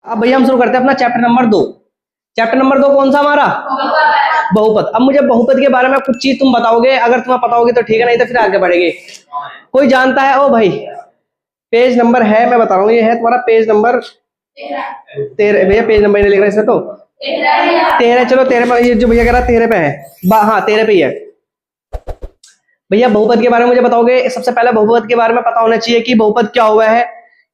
अब भैया हम शुरू करते हैं अपना चैप्टर नंबर 2। चैप्टर नंबर 2 कौन सा हमारा? बहुपद। अब मुझे बहुपद के बारे में कुछ चीज तुम बताओगे, अगर तुम्हें पता होगी तो ठीक है, नहीं तो फिर आगे बढ़ेंगे। कोई जानता है? ओ भाई, पेज नंबर है, मैं बता रहा हूँ, ये है तुम्हारा पेज नंबर 13। भैया पेज नंबर नहीं लिख रहा इसमें तो 13। चलो 13 पे, ये जो भैया कह रहा 13 पे है। हाँ 13 पे ही है। भैया बहुपद के बारे में मुझे बताओगे? सबसे पहले बहुपद के बारे में पता होना चाहिए कि बहुपद क्या हुआ है।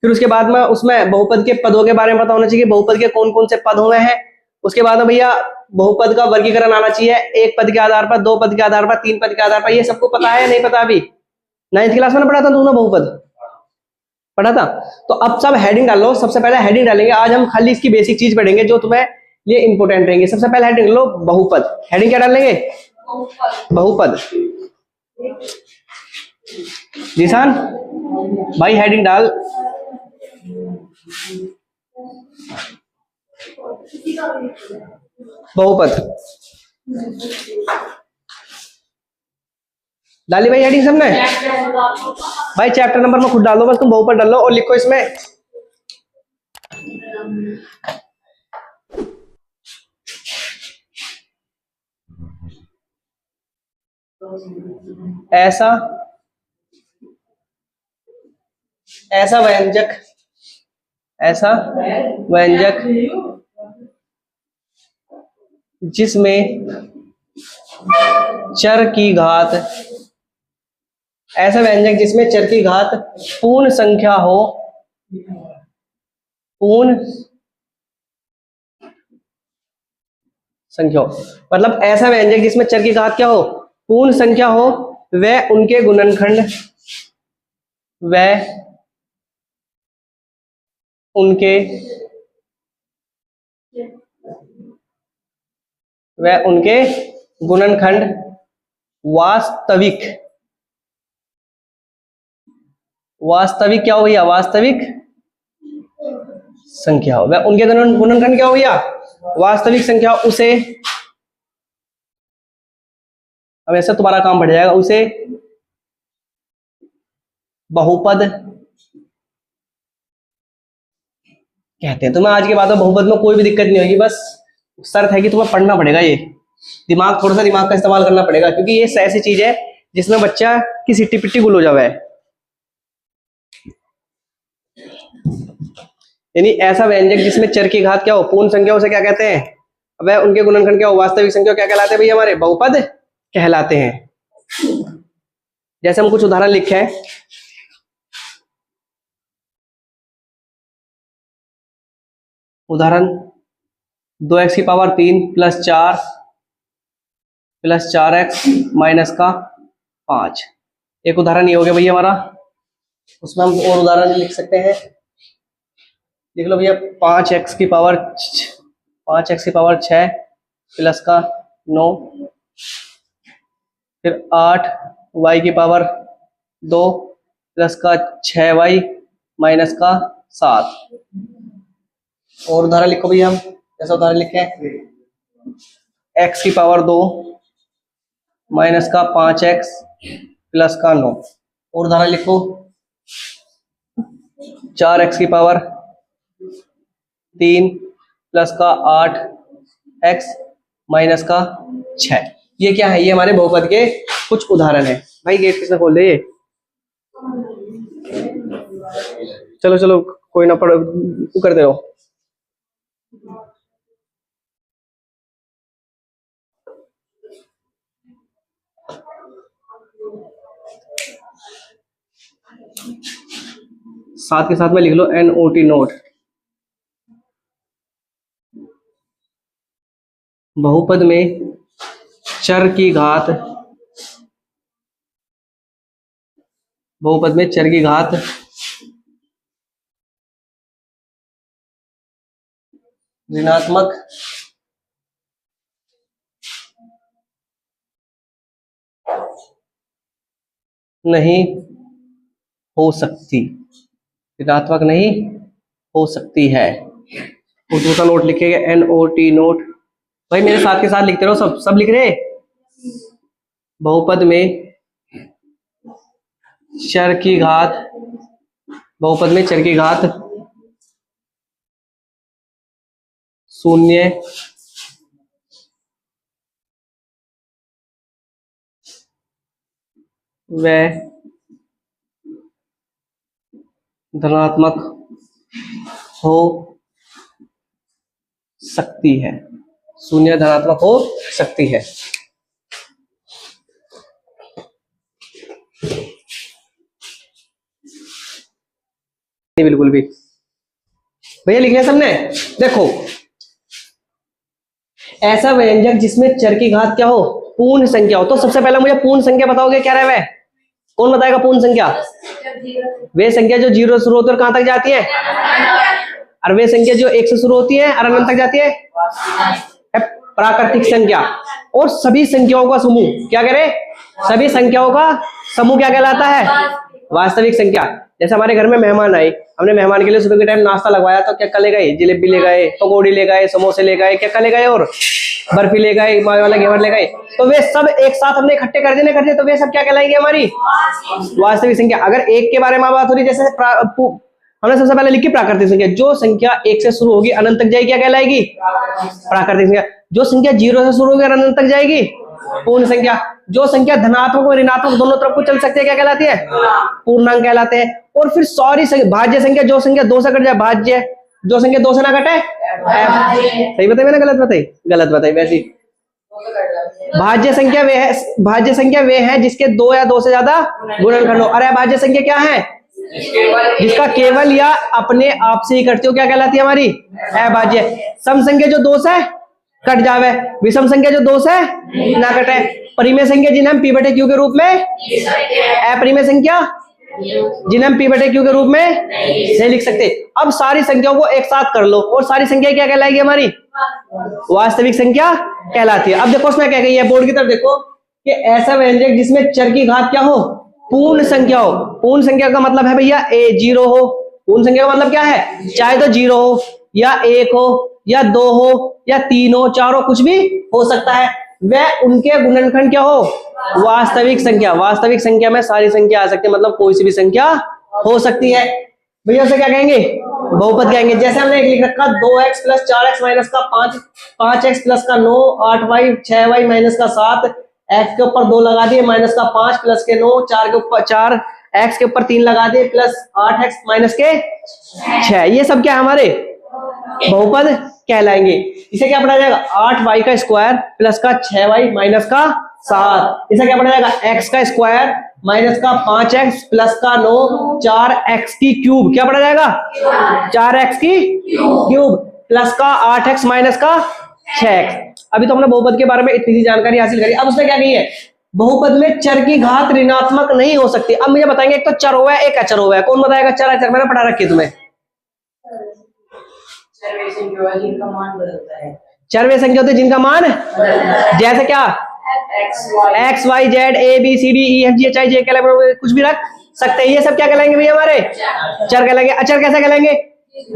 फिर उसके बाद में उसमें बहुपद के पदों के बारे में पता होना चाहिए कि बहुपद के कौन कौन से पद हुए हैं। उसके बाद में भैया बहुपद का वर्गीकरण आना चाहिए, एक पद के आधार पर, दो पद के आधार पर, तीन पद के आधार पर। ये सबको पता है या नहीं पता? अभी 9th क्लास में पढ़ा था तुमने बहुपद? पढ़ा था। तो अब सब हेडिंग डाल लो। सबसे पहले हेडिंग डालेंगे आज हम, खाली इसकी बेसिक चीज पढ़ेंगे जो तुम्हें ये इंपोर्टेंट रहेंगे। सबसे पहले हेडिंग लो बहुपद। हेडिंग क्या डालेंगे? बहुपद। निशान भाई हेडिंग डाल। बहुपद डाली भाई हेडिंग सबने? भाई चैप्टर नंबर में खुद डाल दो, बस तुम बहुपद डाल लो और लिखो इसमें ऐसा ऐसा व्यंजक, ऐसा व्यंजक जिसमें चर की घात, ऐसा व्यंजक जिसमें चर की घात पूर्ण संख्या हो, पूर्ण संख्या हो। मतलब ऐसा व्यंजक जिसमें चर की घात क्या हो? पूर्ण संख्या हो, वह उनके गुणनखंड, वह उनके वह उनके गुणनखंड वास्तविक, वास्तविक क्या हो भैया? वास्तविक संख्या हो। वह उनके गुणनखंड क्या हो भैया? वास्तविक संख्या। उसे, अब ऐसा तुम्हारा काम बढ़ जाएगा, उसे बहुपद कहते हैं। तुम्हें आज के बाद बहुपद में कोई भी दिक्कत नहीं होगी, बस शर्त है कि तुम्हें पढ़ना पड़ेगा। ये दिमाग, थोड़ा सा दिमाग का इस्तेमाल करना पड़ेगा, क्योंकि ये ऐसी चीज है जिसमें बच्चा की सिट्टी पिट्टी गुल हो जावे। यानी ऐसा व्यंजक जिसमें चर की घात क्या हो? पूर्ण संख्या, उसे क्या कहते हैं? अब उनके गुणनखंड क्या हो? वास्तविक संख्या। क्या कहलाते हैं भैया? हमारे बहुपद कहलाते हैं। जैसे हम कुछ उदाहरण लिखे हैं, उदाहरण 2x की power 3 plus 4 plus 4x minus का 5। एक उदाहरण ये हो गया भैया हमारा। उसमें हम और उदाहरण लिख सकते हैं। देख लो भैया, 5x की पावर 6 प्लस का 9, फिर 8y की पावर 2 प्लस का 6y माइनस का 7। और उदाहरण लिखो भैया, हम जैसा उदाहरण लिखे x की पावर 2 माइनस का 5x प्लस का 9। और उदाहरण लिखो 4x की पावर 3 प्लस का 8x माइनस का 6। ये क्या है? ये हमारे बहुपद के कुछ उदाहरण है। भाई गेट किसने खोल दिया? ये चलो चलो कोई ना, पढ़ो, करते रहो। साथ के साथ में लिख लो NOT नोट। बहुपद में चर की घात, बहुपद में चर की घात ऋणात्मक नहीं हो सकती, ऋणात्मक नहीं हो सकती है। और दूसरा नोट लिखेगा NOT नोट। भाई मेरे साथ के साथ लिखते रहो, सब लिख रहे। बहुपद में चर की घात, बहुपद में चर की घात शून्य व धनात्मक हो सकती है। शून्य धनात्मक हो सकती है। बिल्कुल भी भैया लिखना सबने। देखो ऐसा व्यंजक जिसमें चर की घात क्या हो, पूर्ण संख्या हो। तो सबसे पहले मुझे पूर्ण संख्या बताओगे क्या रहे? कौन बताएगा पूर्ण संख्या? वे संख्या जो 0 से शुरू होती है और कहां तक जाती है? और वे संख्या जो 1 से शुरू होती है और अनंत तक जाती है प्राकृतिक संख्या। और सभी संख्याओं का समूह क्या कह रहे? सभी संख्याओं का समूह क्या कहलाता है? वास्तविक संख्या। जैसे हमारे घर में मेहमान आए, हमने मेहमान के लिए सुबह के टाइम नाश्ता लगवाया, तो क्या ले गए? जलेबी ले गए, पकौड़ी ले गए, समोसे ले गए, क्या ले गए और बर्फी ले गए, मावे वाला घेवर ले गए। तो वे सब एक साथ हमने इकट्ठे कर दिए, तो वे सब क्या कहलाएंगे? हमारी वास्तविक संख्या। अगर एक के बारे में बात हो रही, जैसे हमने सबसे पहले लिखी प्राकृतिक संख्या। जो संख्या 1 से शुरू होगी अनंत तक जाएगी क्या कहलाएगी? प्राकृतिक संख्या। जो संख्या 0 से शुरू होगी और अनंत तक जाएगी पूर्ण संख्या। जो संख्या धनात्मक और ऋणात्मक दोनों तरफ को चल सकती है क्या कहलाती है? पूर्णांक कहलाते हैं। और फिर सारी भाज्य संख्या, जो संख्या 2 से कट जाए भाज्य, जो संख्या 2 से ना कटे सही बताई मैंने? गलत बताई? गलत बताई। वैसी भाज्य संख्या वे है जिसके 2 या 2 से ज्यादा गुणनखंड हो। अरे भाज्य संख्या क्या है? जिसका केवल या अपने आप से ही करते हो क्या कहलाती है? हमारी अभाज्य। सम संख्या जो 2 से कट जावे, विषम संख्या जो 2 से ना कटे, परिमेय संख्या जिन्हें हम p/q के रूप में, अपरिमेय संख्या जिन्हें हम p/q के रूप में नहीं लिख सकते। अब सारी संख्याओं को एक साथ कर लो और सारी संख्या क्या कहलाएगी? हमारी वास्तविक संख्या कहलाती है। अब देखो उसमें क्या कही है, बोर्ड की तरफ देखो कि ऐसा व्यंजक जिसमें चर की घात क्या हो? पूर्ण संख्या हो। पूर्ण संख्या का मतलब है भैया 0 हो। पूर्ण संख्या का मतलब क्या है? चाहे तो 0 हो या 1 हो या 2 हो या 3 हो, 4 हो, कुछ भी हो सकता है। वह उनके गुणनखंड क्या हो? वास्तविक संख्या। वास्तविक संख्या में सारी संख्या आ सकती है, मतलब कोई सी भी संख्या हो सकती है। भैया उसे क्या कहेंगे? बहुपद कहेंगे। जैसे हमने एक लिख रखा 2x + 4x - का 5, 5x + का 9, 8y, 6y - का 7, x के ऊपर 2 लगा दिए, माइनस का 5 प्लस के 9, 4 के ऊपर 4, x के ऊपर 3 लगा दिए, प्लस 8x - के 6। ये सब क्या हमारे बहुपद कहलाएंगे। इसे क्या पढ़ा जाएगा? 8y का स्क्वायर प्लस का 6y माइनस का 7। इसे क्या पढ़ा जाएगा? x का स्क्वायर माइनस का 5x प्लस का 9, 4x की क्यूब। क्या पढ़ा जाएगा? 4x की क्यूब प्लस का 8x माइनस का 6x। अभी तो हमने बहुपद के बारे में इतनी सी जानकारी हासिल करी। अब उसने क्या कही है? बहुपद में चर की घात ऋणात्मक नहीं हो सकती। अब मुझे बताएंगे, एक तो चर हुआ है, एक अचर हुआ है। कौन बताएगा? चर अचर मैंने पढ़ा रखी है तुम्हें। चर वे संख्या होते जिनका मान जैसे क्या? x y z a b c d e f g h i j k कुछ भी रख सकते हैं। ये सब क्या कहलाएंगे भैया? हमारे चर कहलाएंगे। अचर कैसे कहलाएंगे?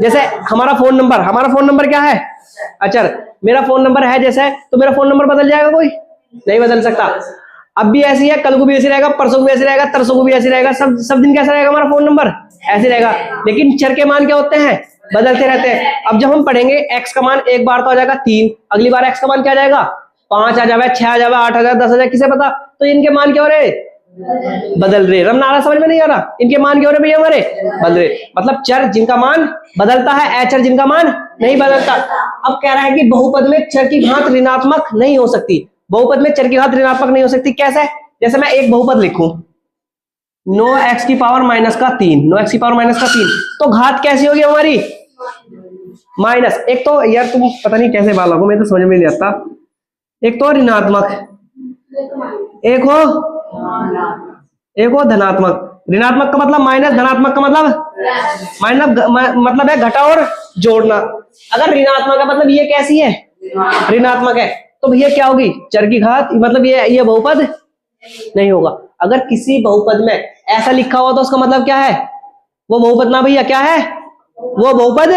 जैसे हमारा फोन नंबर क्या है? अचर। मेरा फोन नंबर है जैसे, तो मेरा फोन नंबर बदल जाएगा? कोई नहीं बदल सकता। अब भी ऐसी है, कल को भी ऐसी रहेगा, परसों को भी ऐसी रहेगा, तरसों को भी ऐसी रहेगा, सब दिन कैसा रहेगा हमारा फोन नंबर? ऐसे रहेगा। लेकिन चर के मान क्या होते हैं? बदलते रहते हैं। अब जब हम पढ़ेंगे x का मान एक बार तो आ जाएगा 3, अगली बार x का मान क्या आ जाएगा? 5 आ जाएगा, 6 आ जाएगा, 8 आ जाएगा, 10 आ जाएगा, किसे पता? तो इनके मान क्या हो रहे? बदल रहे। रमनारा समझ में नहीं आ रहा? इनके मान क्या हो रहे भैया? हमारे बदल रहे। मतलब चर जिनका मान बदलता है, अचर जिनका मान नहीं बदलता। अब कह रहा है कि बहुपद में चर की घात ऋणात्मक नहीं हो सकती। बहुपद में चर की घात ऋणात्मक नहीं हो सकती कैसे? जैसे मैं एक बहुपद लिखूं 9x की पावर माइनस का 3, 9x की पावर माइनस का 3, तो घात कैसी होगी हमारी? माइनस। एक तो यार तुम पता नहीं कैसे बालक हो, मैं तो समझ में नहीं आता। एक तो ऋणात्मक, एक हो धनात्मक। ऋणात्मक का मतलब माइनस, धनात्मक का मतलब माइनस, मतलब है घटा और जोड़ना। अगर ऋणात्मक का मतलब ये कैसी है? ऋणात्मक है, तो भैया क्या होगी? चर की घात, मतलब ये बहुपद नहीं होगा। अगर किसी बहुपद में ऐसा लिखा हुआ तो उसका मतलब क्या है? वो बहुपद ना भैया क्या है? वो बहुपद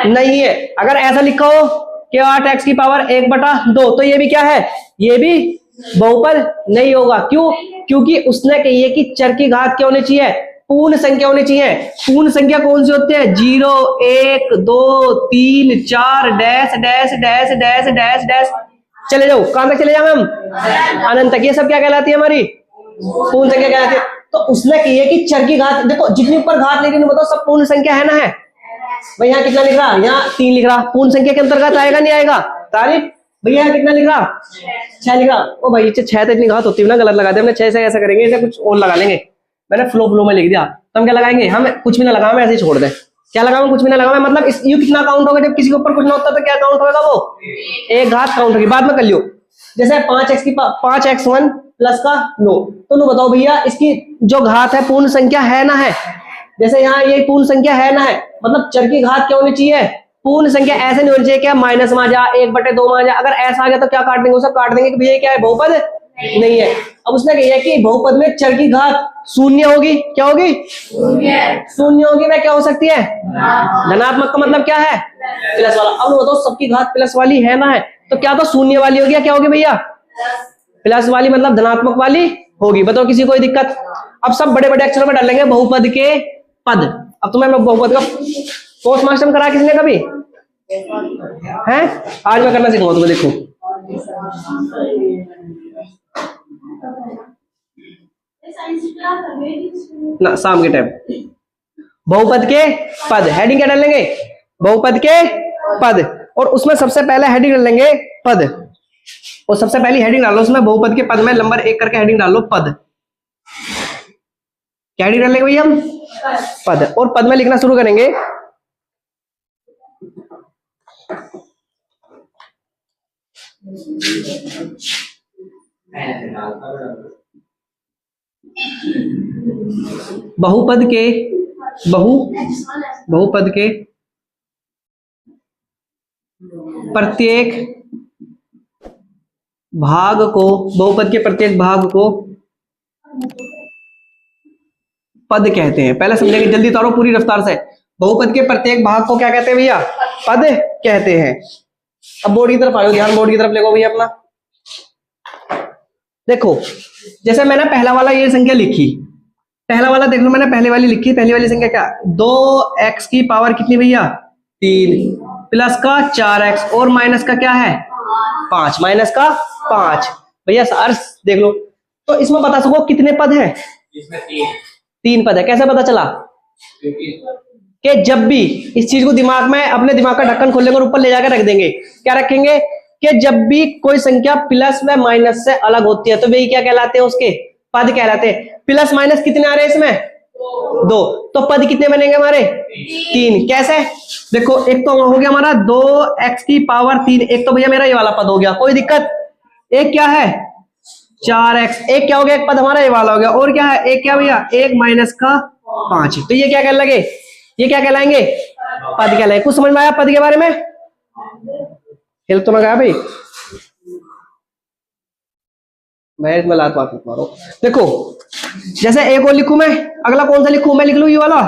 नहीं है। अगर ऐसा लिखा हो कि 8x की पावर 1/2, तो ये भी क्या है? ये भी बहुपद नहीं होगा। क्यों? क्योंकि उसने कही है कि चर की घात क्या होनी चाहिए? पूर्ण संख्या होनी चाहिए। पूर्ण संख्या कौन सी होती है? 0 1 2 3 4 dash dash dash dash dash dash, चले जाओ, कहां तक चले जाओ हम? अनंत तक। ये सब क्या कहलाती है? हमारी पूर्ण संख्या कहलाती है। तो उसने की है कि चर की घात, देखो जितनी ऊपर घात लेकिन बताओ सब पूर्ण संख्या है ना? है भाई। यहाँ कितना लिख रहा? यहाँ 3 लिख रहा, पूर्ण संख्या के अंतर्गत आएगा नहीं आएगा? तारीफ भैया यहाँ कितना लिख रहा? 6 लिख रहा। ओ भाई 6 तो इतनी घात होती है ना, गलत लगा दे हमने। 6 से ऐसा करेंगे, इसे कुछ और लगा लेंगे। मैंने फ्लो में लिख दिया, तो हम क्या लगाएंगे? हम कुछ भी ना लगाओ, ऐसे ही छोड़ दे। क्या लगाऊं? कुछ भी ना लगाओ। मतलब इस यू कितना काउंट होगा? जब किसी के ऊपर कुछ ना होता तो क्या काउंट होगा? वो एक घात काउंट होगी। बाद में कर लियो। जैसे 5x1 प्लस का 9, तो नो बताओ भैया इसकी जो घात है पूर्ण संख्या है ना? है। जैसे यहाँ ये पूर्ण संख्या है ना? है, मतलब चर की घात क्या होनी चाहिए? पूर्ण संख्या। ऐसे नहीं होनी चाहिए क्या माइनस में आ जा, 1/2 में आ जा। अगर ऐसा आ गया तो क्या काट देंगे? उसे काट देंगे कि भैया क्या है? बहुपद नहीं है। अब उसने कहा कि बहुपद में चर की घात शून्य होगी। क्या होगी? शून्य होगी। वह क्या हो सकती है? धनात्मक का मतलब क्या है? प्लस वाला। अब बताओ सबकी घात प्लस वाली है ना? है, तो क्या तो शून्य वाली होगी? क्या होगी भैया? प्लस वाली, मतलब धनात्मक वाली होगी। बताओ किसी कोई दिक्कत? अब सब बड़े बड़े अक्षरों में डालेंगे बहुपद के पद। अब तुम्हें मैं बहुपद का पोस्टमास्टर करा किसने कभी? हैं? आज मैं करना सिखाऊंगा तुम्हें। देखो ना, शाम के टाइम बहुपद के पद। हेडिंग क्या डालेंगे? बहुपद के पद। और उसमें सबसे पहले हेडिंग डाल लेंगे पद। और सबसे पहली हेडिंग डालो उसमें बहुपद के पद में नंबर 1 करके हेडिंग डालो पद। क्या हेडिंग डालेंगे भैया? हम पद। और पद में लिखना शुरू करेंगे। बहुपद के बहुपद के प्रत्येक भाग को, बहुपद के प्रत्येक भाग को पद कहते हैं। पहले समझेंगे, जल्दी उतारो पूरी रफ्तार से। बहुपद के प्रत्येक भाग को क्या कहते हैं भैया? पद कहते हैं। अब बोर्ड की तरफ आयो, ध्यान बोर्ड की तरफ देखो भैया अपना। देखो जैसे मैंने पहला वाला ये संख्या लिखी, पहला वाला देख लो, मैंने पहले वाली लिखी। पहली वाली संख्या क्या? 2x की पावर कितनी भैया? 3 प्लस का 4x और माइनस का क्या है? 5। माइनस का 5 भैया सर देख लो। तो इसमें बता सको कितने पद हैं? इसमें 3 पद है। कैसे पता चला? कि जब भी इस चीज को दिमाग में, अपने दिमाग का ढक्कन खोलेंगे और ऊपर ले जाकर रख देंगे। क्या रखेंगे? कि जब भी कोई संख्या प्लस व माइनस से अलग होती है तो वे क्या कहलाते हैं? उसके पद कहलाते हैं। प्लस माइनस कितने आ रहे हैं इसमें? 2। तो पद कितने बनेंगे हमारे? 3। कैसे? देखो एक तो हो गया हमारा 2x की पावर 3। एक तो भैया मेरा ये वाला पद हो गया, कोई दिक्कत? एक क्या है? 4x। एक क्या हो गया? एक पद हमारा ये वाला हो गया। और क्या है? एक क्या भैया? 1 माइनस का 5। तो ये क्या कहने लगे? ये क्या कहलाएंगे? पद कहलाएंगे। कुछ समझ में आया पद के बारे में? हेल्प तो ना गया भाई? मैं इसमें लात बात मारो। देखो जैसे एक और लिखूं मैं, अगला कौन सा लिखूं? मैं लिख लूं ये वाला,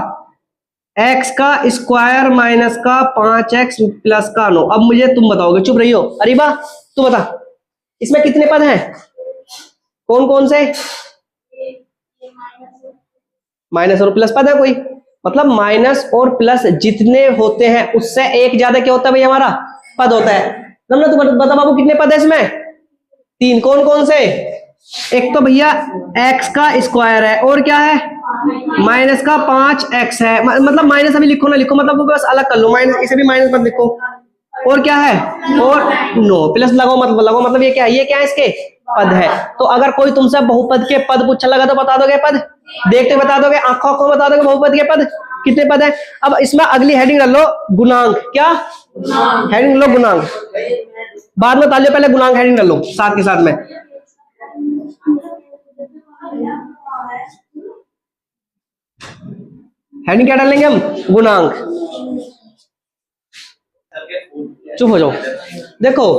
x का स्क्वायर माइनस का 5x प्लस का 9। अब मुझे तुम बताओगे, चुप रही हो अरीबा, तू बता इसमें कितने पद हैं? कौन कौन से? माइनस और प्लस पद है कोई? मतलब माइनस और प्लस जितने होते हैं उससे एक ज्यादा क्या होता है भैया? हमारा पद होता है। तुम बता बाबू कितने पद है इसमें? 3। कौन कौन से? एक तो भैया x का स्क्वायर है, और क्या है? माइनस का 5x है। मतलब माइनस अभी लिखो ना लिखो, मतलब वो बस अलग कर लो, माइनस इसे भी माइनस मत लिखो। और क्या है? और 9 प्लस लगाओ मत लगाओ, मतलब ये क्या है? ये क्या है? इसके पद है। तो अगर कोई तुमसे बहुपद के पद पूछा लगा तो बता दोगे पद? देखते बता दोगे, आंखों आंखों बता दोगे बहुपद के पद कितने पद है। अब इसमें अगली हेडिंग डाल लो गुणांक। क्या हेडिंग लो? गुणांक। बाद में डालियो, पहले गुणांक हेडिंग डाल लो साथ के साथ में। हेडिंग क्या डालेंगे हम? गुणांक। चुप हो जाओ। देखो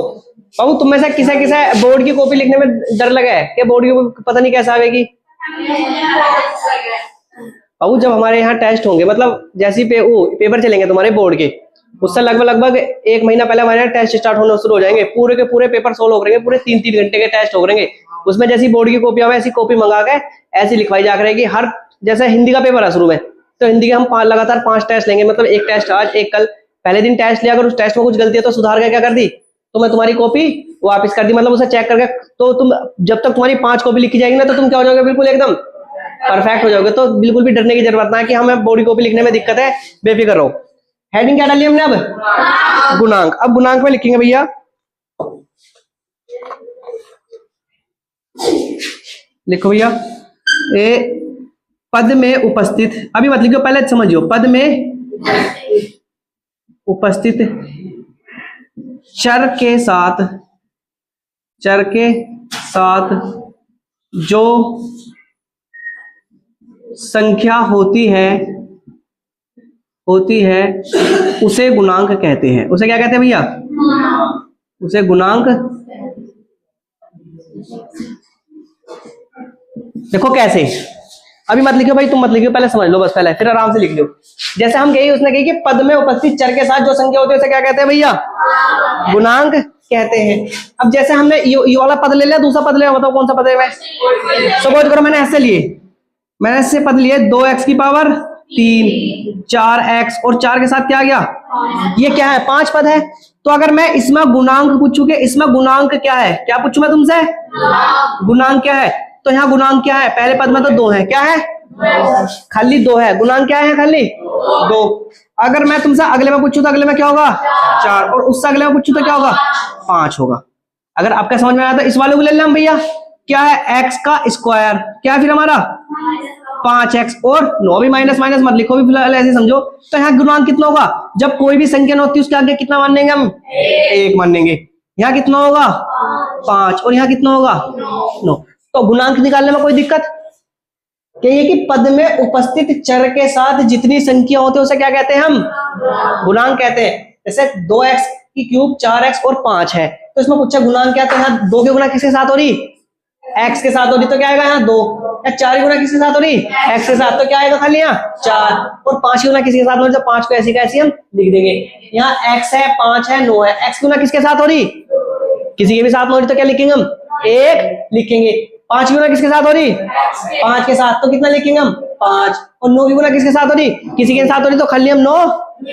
बाबू तुम में से किसे किसे बोर्ड की कॉपी लिखने में डर लगा है? कि बोर्ड की कॉपी पता नहीं कैसे आवेगी? बाबू जब हमारे यहाँ टेस्ट होंगे, मतलब जैसे पेपर चलेंगे तुम्हारे बोर्ड के, उससे लगभग 1 महीना पहले हमारे यहाँ टेस्ट स्टार्ट होने शुरू हो जाएंगे। पूरे के पूरे पेपर सोल्व हो करेंगे, पूरे 3-3 घंटे के टेस्ट हो करेंगे। उसमें जैसी बोर्ड की कॉपी आवे ऐसी कॉपी मंगा के ऐसी लिखवाई जा करेगी। हर जैसे हिंदी का पेपर है शुरू में, तो हिंदी के हम लगातार 5 टेस्ट लेंगे, मतलब एक टेस्ट आज एक कल। पहले दिन टेस्ट लिया, अगर उस टेस्ट में कुछ गलती है तो सुधार के क्या कर दी, तो मैं तुम्हारी कॉपी वापस कर दी, मतलब उसे चेक करके। तो तुम जब तक तुम्हारी 5 कॉपी लिखी जाएगी ना, तो तुम क्या हो जाओगे, बिल्कुल एकदम परफेक्ट हो जाओगे। तो बिल्कुल भी डरने की जरूरत ना है कि हमें बॉडी कॉपी लिखने में दिक्कत है, बेफिक्र रहो। हेडिंग क्या डाली हमने अब, गुणांक। अब गुणांक में लिखेंगे भैया, लिखो भैया, ए पद में उपस्थित, अभी मत लिखो, पहले समझियो, पद में उपस्थित चर के साथ जो संख्या होती है उसे गुणांक कहते हैं। उसे क्या कहते हैं भैया, उसे गुणांक। देखो कैसे, अभी मत लिखो भाई, तुम मत लिखो, पहले समझ लो बस, पहले फिर आराम से लिख लो। जैसे हम कही, उसने कही कि पद में उपस्थित चर के साथ जो संख्या होती है उसे क्या कहते हैं भैया, गुणांक कहते हैं। अब जैसे हमने ये वाला पद ले लिया, दूसरा पद ले लिया, बताओ कौन सा पद है। मैं सपोज करो मैंने ऐसे लिए, मैंने ऐसे पद लिए 2x की पावर 3, 4x और 4 के साथ क्या आ गया, ये क्या है, 5 पद है। तो अगर मैं इसमें गुणांक पूछूं कि इसमें गुणांक क्या है, क्या पूछूं मैं तुमसे, गुणांक क्या है, तो यहाँ गुणांक क्या है, पहले पद में तो 2 है, क्या है, खाली 2 है, गुणांक क्या है, खाली 2। अगर मैं तुमसे अगले में पूछूं तो अगले में क्या होगा, 4, और उससे अगले में पूछूं तो क्या होगा, 5 होगा। अगर आपका समझ में आया तो इस वाले को ले लें हम भैया, क्या है, x का स्क्वायर, क्या है फिर हमारा 5x, और 9 भी माइनस माइनस मत लिखो भी फिलहाल, ऐसे समझो। तो यहाँ गुणांक कितना होगा, जब कोई भी संख्या न होती उसके आगे कितना मान लेंगे हम, 1 मान लेंगे। यहाँ कितना होगा 5, और यहाँ कितना होगा 9। तो गुणांक निकालने में कोई दिक्कत ये कि पद में उपस्थित चर के साथ जितनी संख्या होती है उसे क्या कहते हैं हम, गुणांक कहते हैं। जैसे 2x की क्यूब 4x और 5 है, तो इसमें पूछा गुणांक क्या, तो यहाँ 2 की गुणा किसके साथ हो रही, x के साथ हो रही, तो क्या आएगा यहाँ 2। या 4 की गुणा किसके साथ हो रही, x के साथ, तो क्या आएगा खाली यहाँ 4। और 5 की गुणा किसके साथ हो रही, तो 5 को ऐसी कैसी हम लिख देंगे। यहाँ x है, 5 है, 9 है, x की गुणा किसके साथ हो रही, किसी के भी साथ हो रही, तो क्या लिखेंगे हम, 1 लिखेंगे। 5 की गुणा किसके साथ हो रही, 5 के साथ, तो कितना लिखेंगे हम 5। और 9 की गुणा किसके साथ हो रही, किसी के साथ हो रही, तो खाली हम 9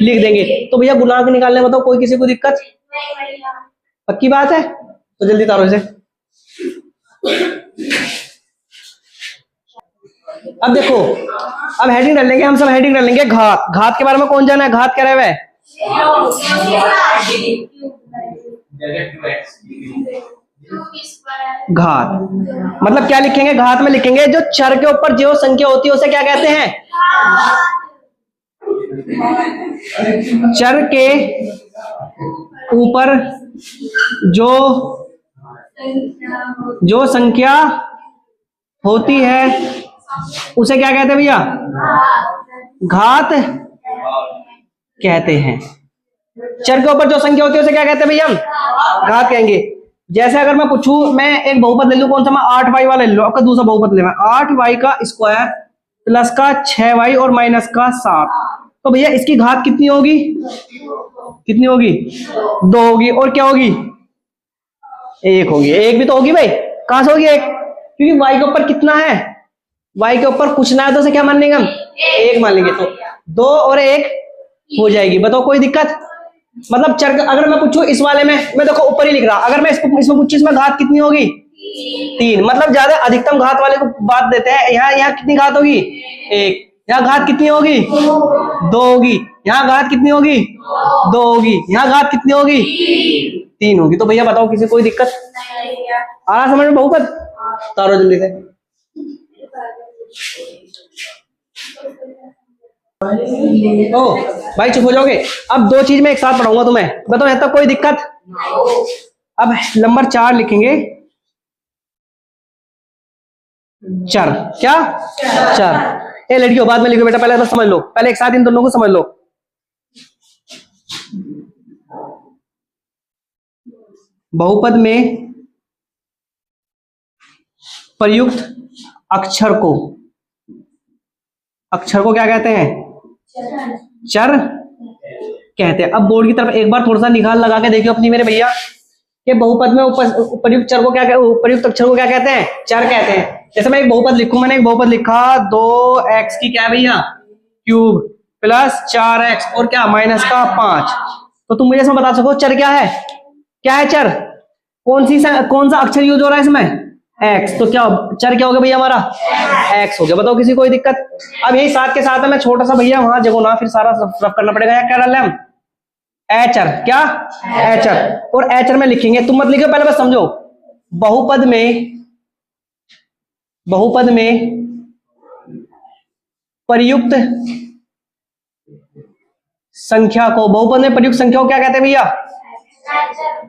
लिख देंगे। तो भैया गुणांक निकालने में तो कोई किसी को दिक्कत, पक्की बात है। तो जल्दी तारो इसे। अब देखो, अब हेडिंग डाल लेंगे, हम सब हेडिंग डाल लेंगे। घात, घात के बारे में कौन जाना है, घात क्या रहे, घात मतलब क्या लिखेंगे, घात में लिखेंगे जो चर के ऊपर जो संख्या होती है उसे क्या कहते हैं, चर के ऊपर जो संख्या होती है उसे क्या कहते हैं भैया, घात कहते हैं। चर के ऊपर जो संख्या होती है उसे क्या कहते हैं भैया, हम घात कहेंगे। जैसे अगर मैं पूछूं, मैं एक बहुपद ले लूं, कौन सा, मैं 8y वाला ले लूं, आपका दूसरा बहुपद ले, 8y का स्क्वायर प्लस का 6y और माइनस का 7, तो भैया इसकी घात कितनी होगी, कितनी होगी, 2 होगी। और क्या होगी, 1 होगी। 1 भी तो होगी भाई, कहां से होगी 1, क्योंकि y के ऊपर कितना है, y के ऊपर कुछ ना है, तो उसे क्या मान लेंगे हम, 1 मान लेंगे। तो 2 और 1 हो जाएगी, बताओ कोई दिक्कत। मतलब चर, अगर मैं पूछूं इस वाले में, मैं देखो ऊपर ही लिख रहा, अगर मैं इसमें पूछूं इसमें घात कितनी होगी, 3, मतलब ज्यादा अधिकतम घात वाले को बात देते हैं। यहाँ कितनी घात होगी, 1। यहाँ घात कितनी होगी, 2 होगी। यहाँ घात कितनी होगी, 2 होगी। यहाँ घात कितनी होगी, 3 होगी। तो भैया बताओ किसी कोई दिक्कत आ रहा समझ में, बहुपद तारो जल्दी से। ओ भाई चुप हो जाओगे, अब 2 चीज में एक साथ पढ़ाऊंगा तुम्हें, बताओ यहाँ तक कोई दिक्कत। अब नंबर 4 लिखेंगे, चर, क्या चर। ए लड़कियों बाद में लिखो बेटा, पहले तो समझ लो, पहले एक साथ इन दोनों को समझ लो। बहुपद में प्रयुक्त अक्षर को क्या कहते हैं, चर कहते हैं। अब बोर्ड की तरफ एक बार थोड़ा सा निगाह लगा के देखियो अपनी मेरे भैया, कि बहुपद में उपर्युक्त चर को क्या, उपर्युक्त अक्षर को क्या कहते हैं? चर कहते हैं। जैसे मैं एक बहुपद लिखूं, मैंने एक बहुपद लिखा 2x की क्या भैया क्यूब प्लस 4x और क्या माइनस का 5, तो तुम मुझे इसमें बता सको चर क्या है? क्या है चर? कौन सा अक्षर यूज हो रहा है इसमें? x। तो क्या चर क्या हो गया भैया हमारा? x हो गया। बताओ किसी कोई दिक्कत? अब यही साथ के साथ है, मैं छोटा सा भैया वहां जगह ना फिर सारा रफ करना पड़ेगा। क्या डाल हम एचर, क्या एचर, और एचर में लिखेंगे, तुम मत लिखो पहले बस समझो। बहुपद में प्रयुक्त संख्या को, बहुपद में प्रयुक्त संख्या को क्या कहते हैं भैया?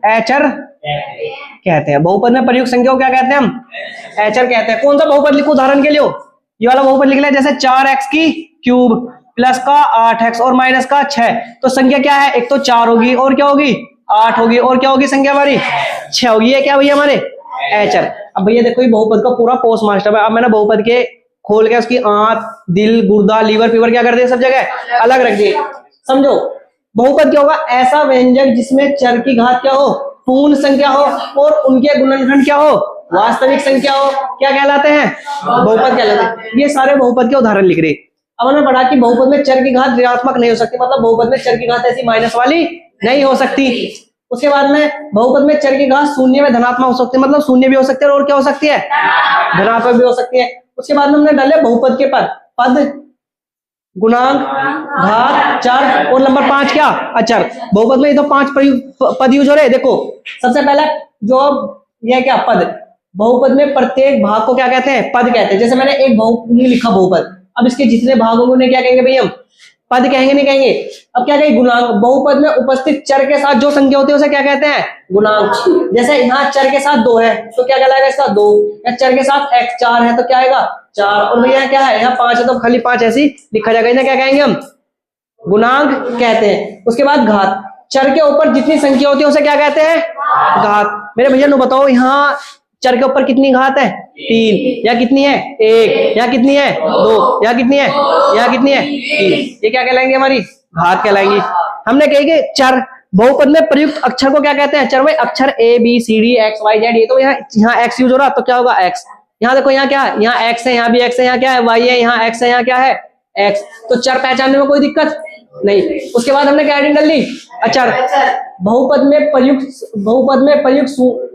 एचर कहते हैं। बहुपद में प्रयुक्त संख्या को क्या कहते हैं हम? एचर कहते हैं। कौन सा बहुपद लिखो उदाहरण के लिए? ये वाला बहुपद लिख लिया, जैसे 4x की क्यूब प्लस का 8x और माइनस का 6, तो संख्या क्या है? एक तो 4 होगी और क्या होगी? 8 होगी और क्या होगी संख्या हमारी? 6 होगी। ये क्या भैया हमारे? एचर। अब भैया देखो ये बहुपद का पूरा पोस्ट मास्टर है। अब मैंने बहुपद के खोल के उसकी आंत, दिल, गुर्दा, लीवर, फीवर क्या कर दिए सब जगह अलग रख दिए। समझो बहुपद क्या होगा? ऐसा व्यंजक जिसमें चर की घात क्या हो? पूर्ण संख्या हो और उनके गुणनखंड क्या हो? वास्तविक संख्या हो। क्या कहलाते हैं? बहुपद कहलाते हैं। ये सारे बहुपद के उदाहरण लिख रहे। अब हमने पढ़ा कि बहुपद में चर की घात ऋणात्मक नहीं हो सकती, मतलब बहुपद में चर की घात ऐसी माइनस वाली नहीं हो सकती। उसके बाद में बहुपद में चर की घात शून्य में धनात्मक हो सकती है, मतलब शून्य भी हो सकती है और क्या हो सकती है? धनात्मक भी हो सकती है। उसके बाद में हमने डाले बहुपद के पद, गुणांक, घात, चर और नंबर 5 क्या? अचर। बहुपद में ये तो 5 पद यूज हो रहे हैं। देखो सबसे पहला जो ये क्या पद, बहुपद में प्रत्येक भाग को क्या कहते हैं? पद कहते हैं। जैसे मैंने एक बहुपद लिखा बहुपद, अब इसके जितने भाग होंगे उन्हें क्या कहेंगे भैया हम? पद कहेंगे, नहीं कहेंगे? अब क्या कहेंगे? गुणांक। बहुपद में उपस्थित चर के साथ जो संख्या होती है उसे क्या कहते हैं? गुणांक। जैसे यहाँ चर के साथ 2 है तो क्या कहलाएगा इसका? 2। या चर के साथ x 4 है तो क्या आएगा? 4। और भैया क्या है? यहाँ 5 है तो खाली 5 ऐसी लिखा जाएगा। इन्हें क्या कहेंगे हम? गुणांक कहते हैं। उसके बाद घात, चर के ऊपर जितनी संख्या होती है उसे क्या कहते हैं? घात। मेरे भैया नो बताओ, यहाँ चर के ऊपर कितनी घात है? 3। या कितनी है? 1। या कितनी है? 2। या कितनी है? या कितनी है? 3। ये क्या कहलाएंगे? हमारी घात कहलाएंगी। हमने कही कि चर, बहुपद में प्रयुक्त अक्षर को क्या कहते हैं? चर में अक्षर A B C D X Y Z, ये तो यहाँ x यूज हो रहा तो क्या होगा? x। यहाँ देखो यहाँ क्या है? यहाँ x है, यहाँ भी x है, यहाँ क्या है? y है, यहाँ x है, यहाँ क्या है? x। तो चर पहचानने में कोई दिक्कत नहीं। उसके बाद हमने क्या हेडिंग डाल ली? अचर। बहुपद में प्रयुक्त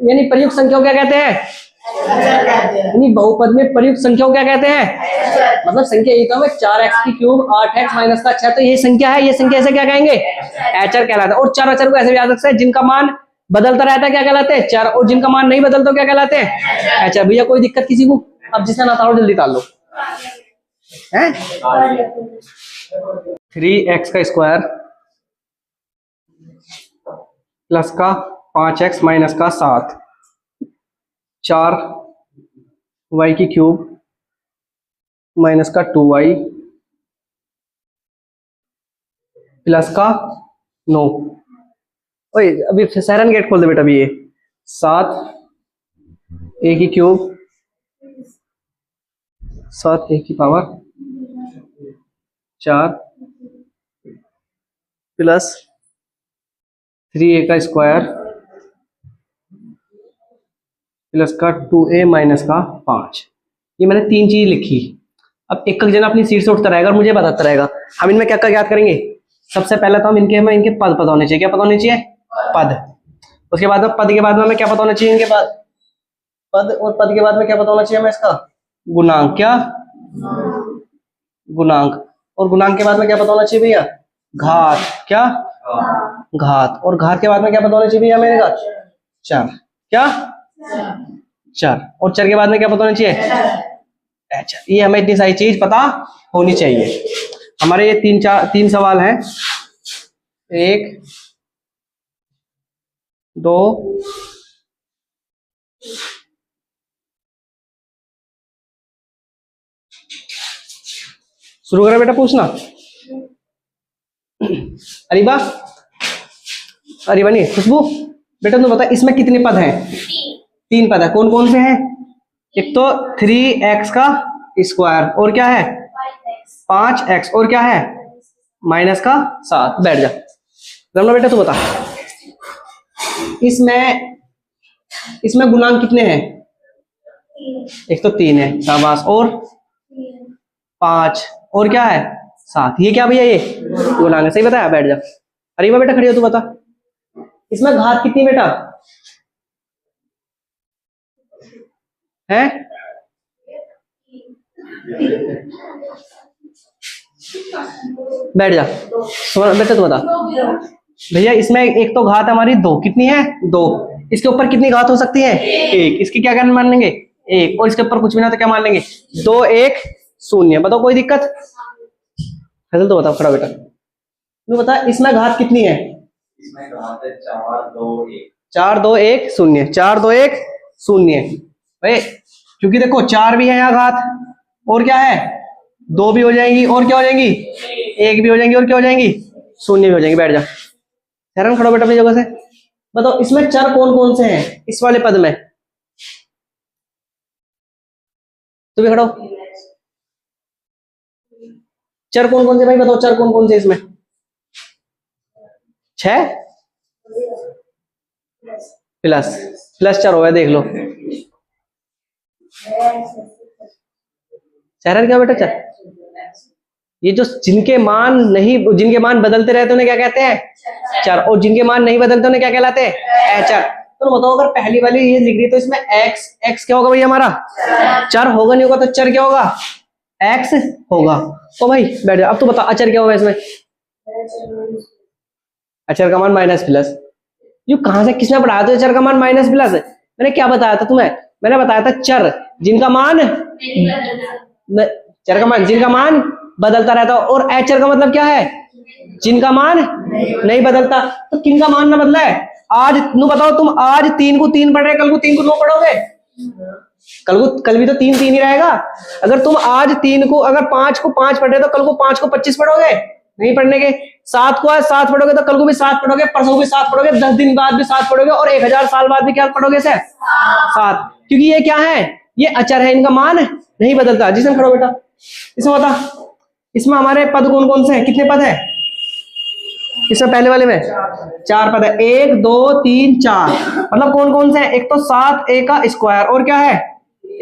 यानी प्रयुक्त संख्या को क्या कहते हैं? यानी बहुपद में प्रयुक्त संख्या को क्या कहते हैं? मतलब संख्या ये तो है 4x की क्यूब 8x माइनस का 6, तो ये संख्या है, ये संख्या ऐसे क्या कहेंगे? एचर कहलाता है। और चर अचर को ऐसे भी याद रख सकते हैं, जिनका मान बदलता रहता है क्या कहलाते हैं? चर, और जिनका मान नहीं बदलता क्या कहलाते हैं? एचर। भैया कोई दिक्कत किसी को? अब जिसने ना तारो जल्दी ताल लो। है 3x का स्क्वायर प्लस का 5x माइनस का 7, 4y की क्यूब माइनस का 2y प्लस का 9। ओए अभी सायरन गेट खोल दे बेटा। अभी ये 7a की क्यूब 7a की पावर 4 प्लस 3a का स्क्वायर प्लस का 2a माइनस का 5। ये मैंने 3 चीज लिखी। अब एक जना अपनी सीट से उठता रहेगा और मुझे बताता रहेगा। हम इनमें क्या क्या याद करेंगे? सबसे पहले तो हम इनके पद पता होने चाहिए। क्या पता होने चाहिए? पद। उसके बाद में पद के बाद में हमें क्या पता होना चाहिए? इनके बाद पद, और पद के बाद में क्या पता होना चाहिए हमें? इसका गुणांक। क्या? गुणांक। और गुणांक के बाद में क्या पता होना चाहिए भैया? घात। क्या? घात। और घात के बाद में क्या पता होना चाहिए भैया मेरे का? चर। क्या? चर। और चर के बाद में क्या पता होना चाहिए? एचर। ये हमें इतनी सारी चीज पता होनी चाहिए। हमारे ये 3 सवाल हैं। 1 2 शुरू करें बेटा पूछना। अरीबा, अरीबा नहीं, खुशबू बेटा तुम बता इसमें कितने पद हैं? 3 पद है। कौन कौन से हैं? एक तो 3x का स्क्वायर और क्या है? 5x और क्या है? माइनस का 7। बैठ जा रमना बेटा, तू बता इसमें इसमें गुणांक कितने हैं? एक तो 3 है, शाबाश, और 5, और क्या है 7। ये क्या भैया? ये गुणांक है, सही बताया। बैठ जा। अरे बेटा खड़ी हो, तू बता इसमें घात कितनी बेटा है? बैठ जा। बेटा तू बता भैया, इसमें एक तो घात हमारी 2, कितनी है 2। इसके ऊपर कितनी घात हो सकती है? 1। इसकी क्या मान लेंगे? 1। और इसके ऊपर कुछ भी ना तो क्या मान लेंगे? 2 1 0। बताओ कोई दिक्कत? फैसल तो बताओ, खड़ा बेटा तू बता इसमें घात कितनी है? इसमें घात है 4 2 1। 4 2 1 0। 4 2 1 0 भाई, क्योंकि देखो 4 भी है यहाँ घात, और क्या है 2 भी हो जाएंगी, और क्या हो जाएंगी 1 भी हो जाएंगी, और क्या हो जाएंगी 0 भी हो जाएंगी। बैठ जा। हैरान खड़ो बेटा अपनी जगह से। बताओ इसमें चर कौन कौन से हैं इस वाले पद में? तू भी खड़ो। चर कौन कौन से भाई बताओ, चर कौन कौन से इसमें? 6 प्लस चर हो गया, देख लो। चर क्या बेटा? चर ये जो जिनके मान बदलते रहते उन्हें क्या कहते हैं? चर। और जिनके मान नहीं बदलते उन्हें क्या कहलाते हैं? अचर। तो बताओ अगर पहली वाली ये लिख रही तो इसमें x क्या होगा भाई? हमारा चर होगा, नहीं होगा तो चर क्या होगा? x होगा। तो भाई बैठ जा। अब तो बता अचर क्या होगा इसमें? अचर का मान माइनस प्लस। यू कहां से किसने पढ़ाया था अचर का मान माइनस प्लस? मैंने क्या बताया था तुम्हें? मैंने बताया था चर जिनका मान जिनका मान बदलता रहता है। और अचर का मतलब क्या है? जिनका मान नहीं बदलता। तो किनका मान ना बदला है? आज नू बताओ, तुम आज 3 को 3 पढ़ रहे, कल को 3 को 9 पढ़ोगे? कल भी तो 3 3 ही रहेगा। अगर तुम आज 3 को, अगर 5 को 5 पढ़ रहे तो कल को 5 को 25 पढ़ोगे? नहीं पढ़ने के। 7 को आज 7 पढ़ोगे तो कल को भी 7 पढ़ोगे, परसों भी 7 पढ़ोगे, 10 दिन बाद भी 7 पढ़ोगे, और 1000 साल बाद भी क्या पढ़ोगे? 7। क्योंकि ये क्या है? ये अचर है, इनका मान नहीं बदलता। जिसमें खड़ो बेटा, इसमें बता इसमें हमारे पद कौन कौन से हैं? कितने पद है इसमें? पहले वाले में 4 पद है। 1 2 3 4। मतलब कौन कौन से हैं? एक तो 7 a का स्क्वायर, और क्या है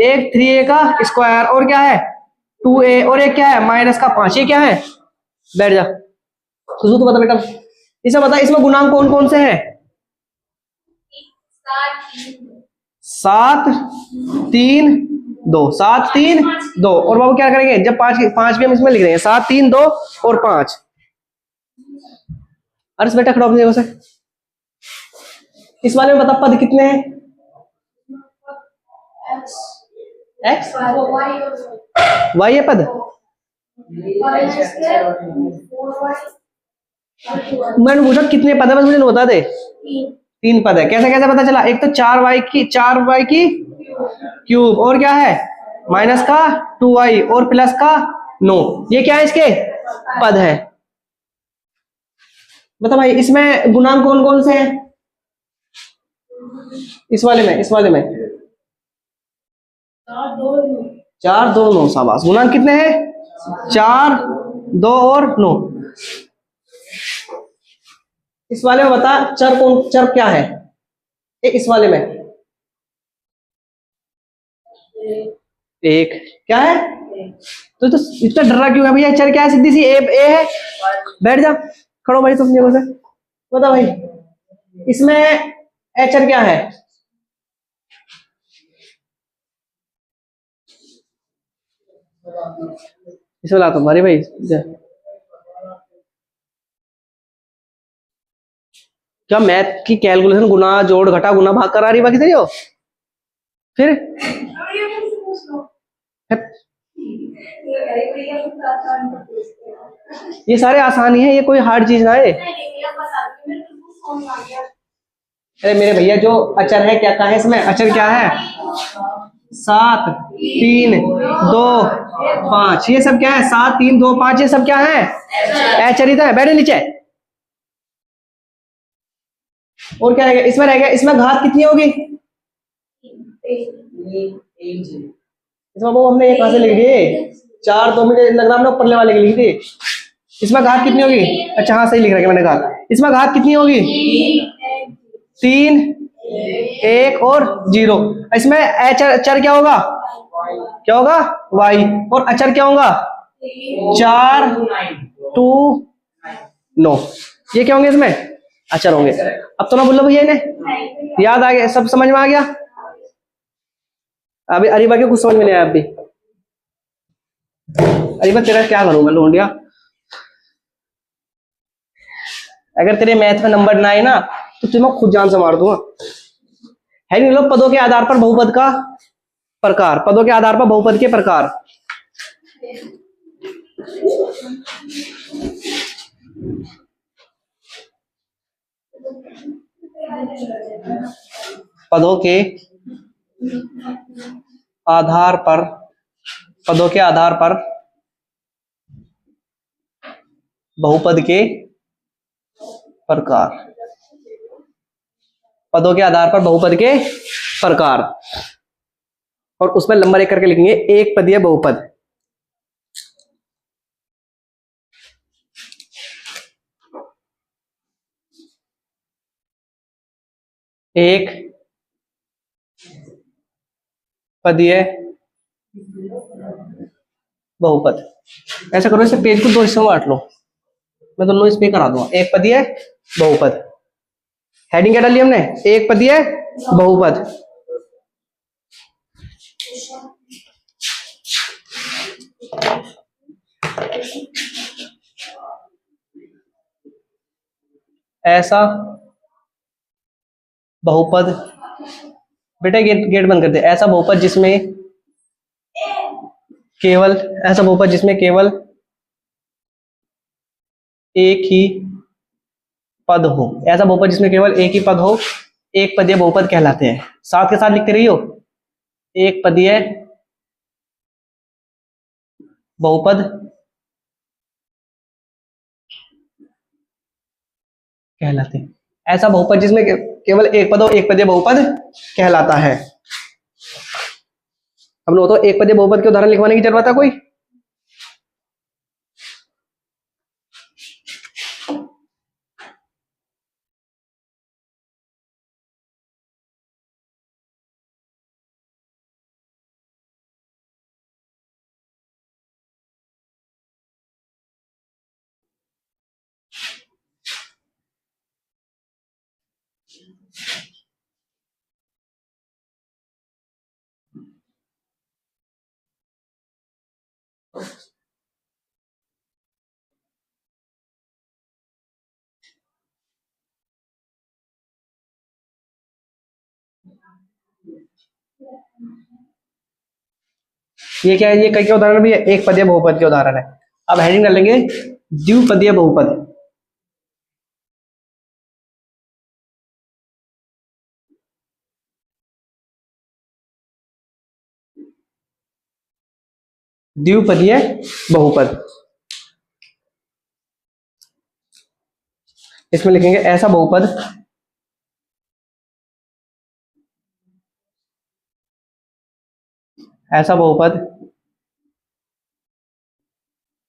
1 3a का स्क्वायर, और क्या है 2a, और एक क्या है माइनस का 5। ये क्या है? बैठ जा। तो बता बेटा, इसे बता इसमें गुणांक कौन कौन से हैं? 7 3 2। 7 3 2। और बाबू क्या करेंगे जब 5 भी हम इसमें लिख रहे हैं? 7 3 2 और 5। अर्स बेटा खड़ा अपनी जगह से। इस वाले में बता पद कितने हैं? x y है पद। मैंने पूछा कितने पद है, बस मुझे बता दे। 3 पद है। कैसे कैसे पता चला? एक तो 4y की क्यूब, और क्या है माइनस का 2y, और प्लस का 9। ये क्या है? इसके पद है। बता भाई इसमें गुणांक कौन कौन से हैं इस वाले में? 4 2 9। शाबाश। गुणांक कितने हैं? 4 2 और 9। इस वाले में बता चर क्या है? इस वाले में एक क्या है? तो इतना डर रहा क्यों है भैया? चर क्या है? सीधी सी ए है। बैठ जा। खड़ो भाई तुम जगह से। बता भाई इसमें एचर क्या है? इसमें ला तुम्हारी भाई क्या मैथ की कैलकुलेशन गुना जोड़ घटा गुना भाग करा रही बाकी सही हो? फिर ये सारे आसानी है, ये कोई हार्ड चीज ना है। अरे मेरे भैया जो अचर है क्या कहा है इसमें? अचर क्या है? 7 3 2 5। ये सब क्या है? 7 3 2 5। ये सब क्या है? अचरित है। बैठे नीचे। और क्या रहेगा इसमें? रहेगा इसमें घात कितनी होगी? इसमें वो हमने ये कहां से लिख दी? 4 2 मुझे लग रहा हमने ऊपरले वाले की लिखी थी। इसमें घात कितनी होगी? अच्छा हाँ सही लिख रहा है मैंने कहा। इसमें घात कितनी होगी? 3 1 और 0। इसमें चर क्या होगा, क्या होगा, y, और अचर क्या होगा, 4 2 9। ये क्या होंगे इसमें, अचर होंगे। अब तो ना बोलो भैया इन्हें याद आ गया, सब समझ में आ गया। अभी अरीबा के कुछ समझ में नहीं आया। अभी अरीबा तेरा क्या करूं मैं लोंडिया, अगर तेरे मैथ में नंबर ना आए ना तो तुम्हें खुद जान से मार दूंगा। है नहीं लोग, पदों के आधार पर बहुपद का प्रकार, पदों के आधार पर बहुपद के प्रकार। पदों के आधार पर, पदों के आधार पर बहुपद के प्रकार, पदों के आधार पर बहुपद के प्रकार। और उसमें नंबर 1 करके लिखेंगे एक पदीय बहुपद। एक पदीय बहुपद। ऐसा करो, इसे पेज को 2 हिस्सों में बांट लो, मैं दोनों इस पे करा दूंगा। एक पदीय बहुपद, हेडिंग क्या डाली हमने, एक पदीय बहुपद। ऐसा बहुपद, बेटा गेट गेट बंद कर दे। ऐसा बहुपद जिसमें केवल, ऐसा बहुपद जिसमें केवल एक ही पद हो, ऐसा बहुपद जिसमें केवल एक ही पद हो, एक पदीय बहुपद कहलाते हैं। साथ के साथ लिखते रहियो, एक पदीय बहुपद कहलाते हैं। ऐसा बहुपद जिसमें केवल एक पद हो, एक पदीय बहुपद कहलाता है। हम लोग तो एक पदीय बहुपद के उदाहरण लिखवाने की जरूरत है कोई। ये क्या है, ये कई के उदाहरण भी है, एक पदीय बहुपद के उदाहरण है। अब हेडिंग कर लेंगे द्विपदीय बहुपद। द्विपदीय बहुपद, इसमें लिखेंगे ऐसा बहुपद, ऐसा बहुपद